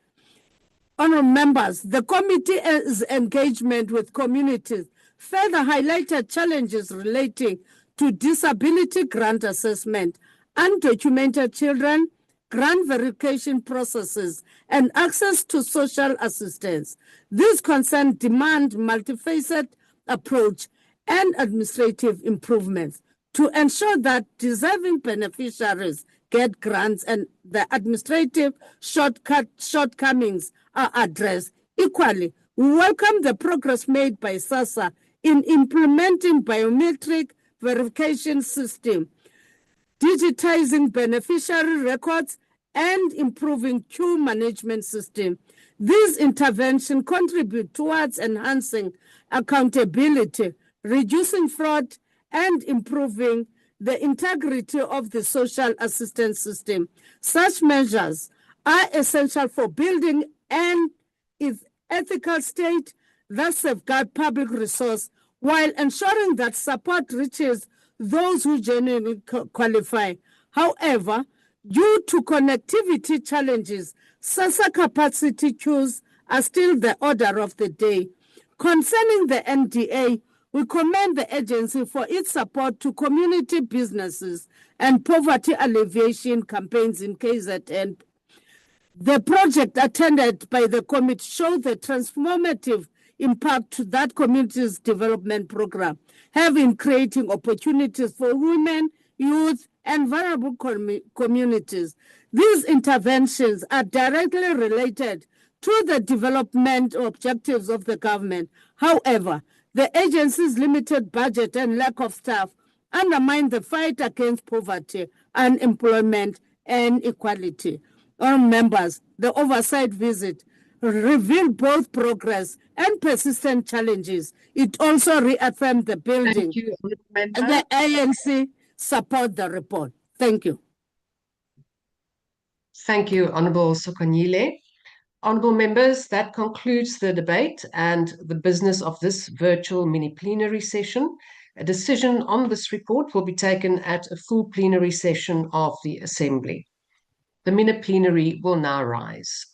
Honourable members, the committee's engagement with communities further highlighted challenges relating to disability grant assessment, undocumented children, grant verification processes, and access to social assistance. These concerns demand multifaceted approach and administrative improvements to ensure that deserving beneficiaries get grants and the administrative shortcomings are addressed. Equally, we welcome the progress made by SASSA in implementing biometric verification system, digitizing beneficiary records, and improving queue management system. These interventions contribute towards enhancing accountability, reducing fraud, and improving the integrity of the social assistance system. Such measures are essential for building an ethical state that safeguards public resource while ensuring that support reaches those who genuinely qualify. However, due to connectivity challenges, SASSA capacity queues are still the order of the day. Concerning the NDA, we commend the agency for its support to community businesses and poverty alleviation campaigns in KZN. The project attended by the committee showed the transformative impact to that community's development program, having creating opportunities for women, youth, and vulnerable communities. These interventions are directly related to the development objectives of the government. However, the agency's limited budget and lack of staff undermine the fight against poverty, unemployment, and inequality. All members, the oversight visit revealed both progress and persistent challenges. It also reaffirmed the building. Thank you, and the ANC support the report. Thank you. Thank you, Honourable Sokonyile. Honourable members, that concludes the debate and the business of this virtual mini-plenary session. A decision on this report will be taken at a full plenary session of the Assembly. The mini-plenary will now rise.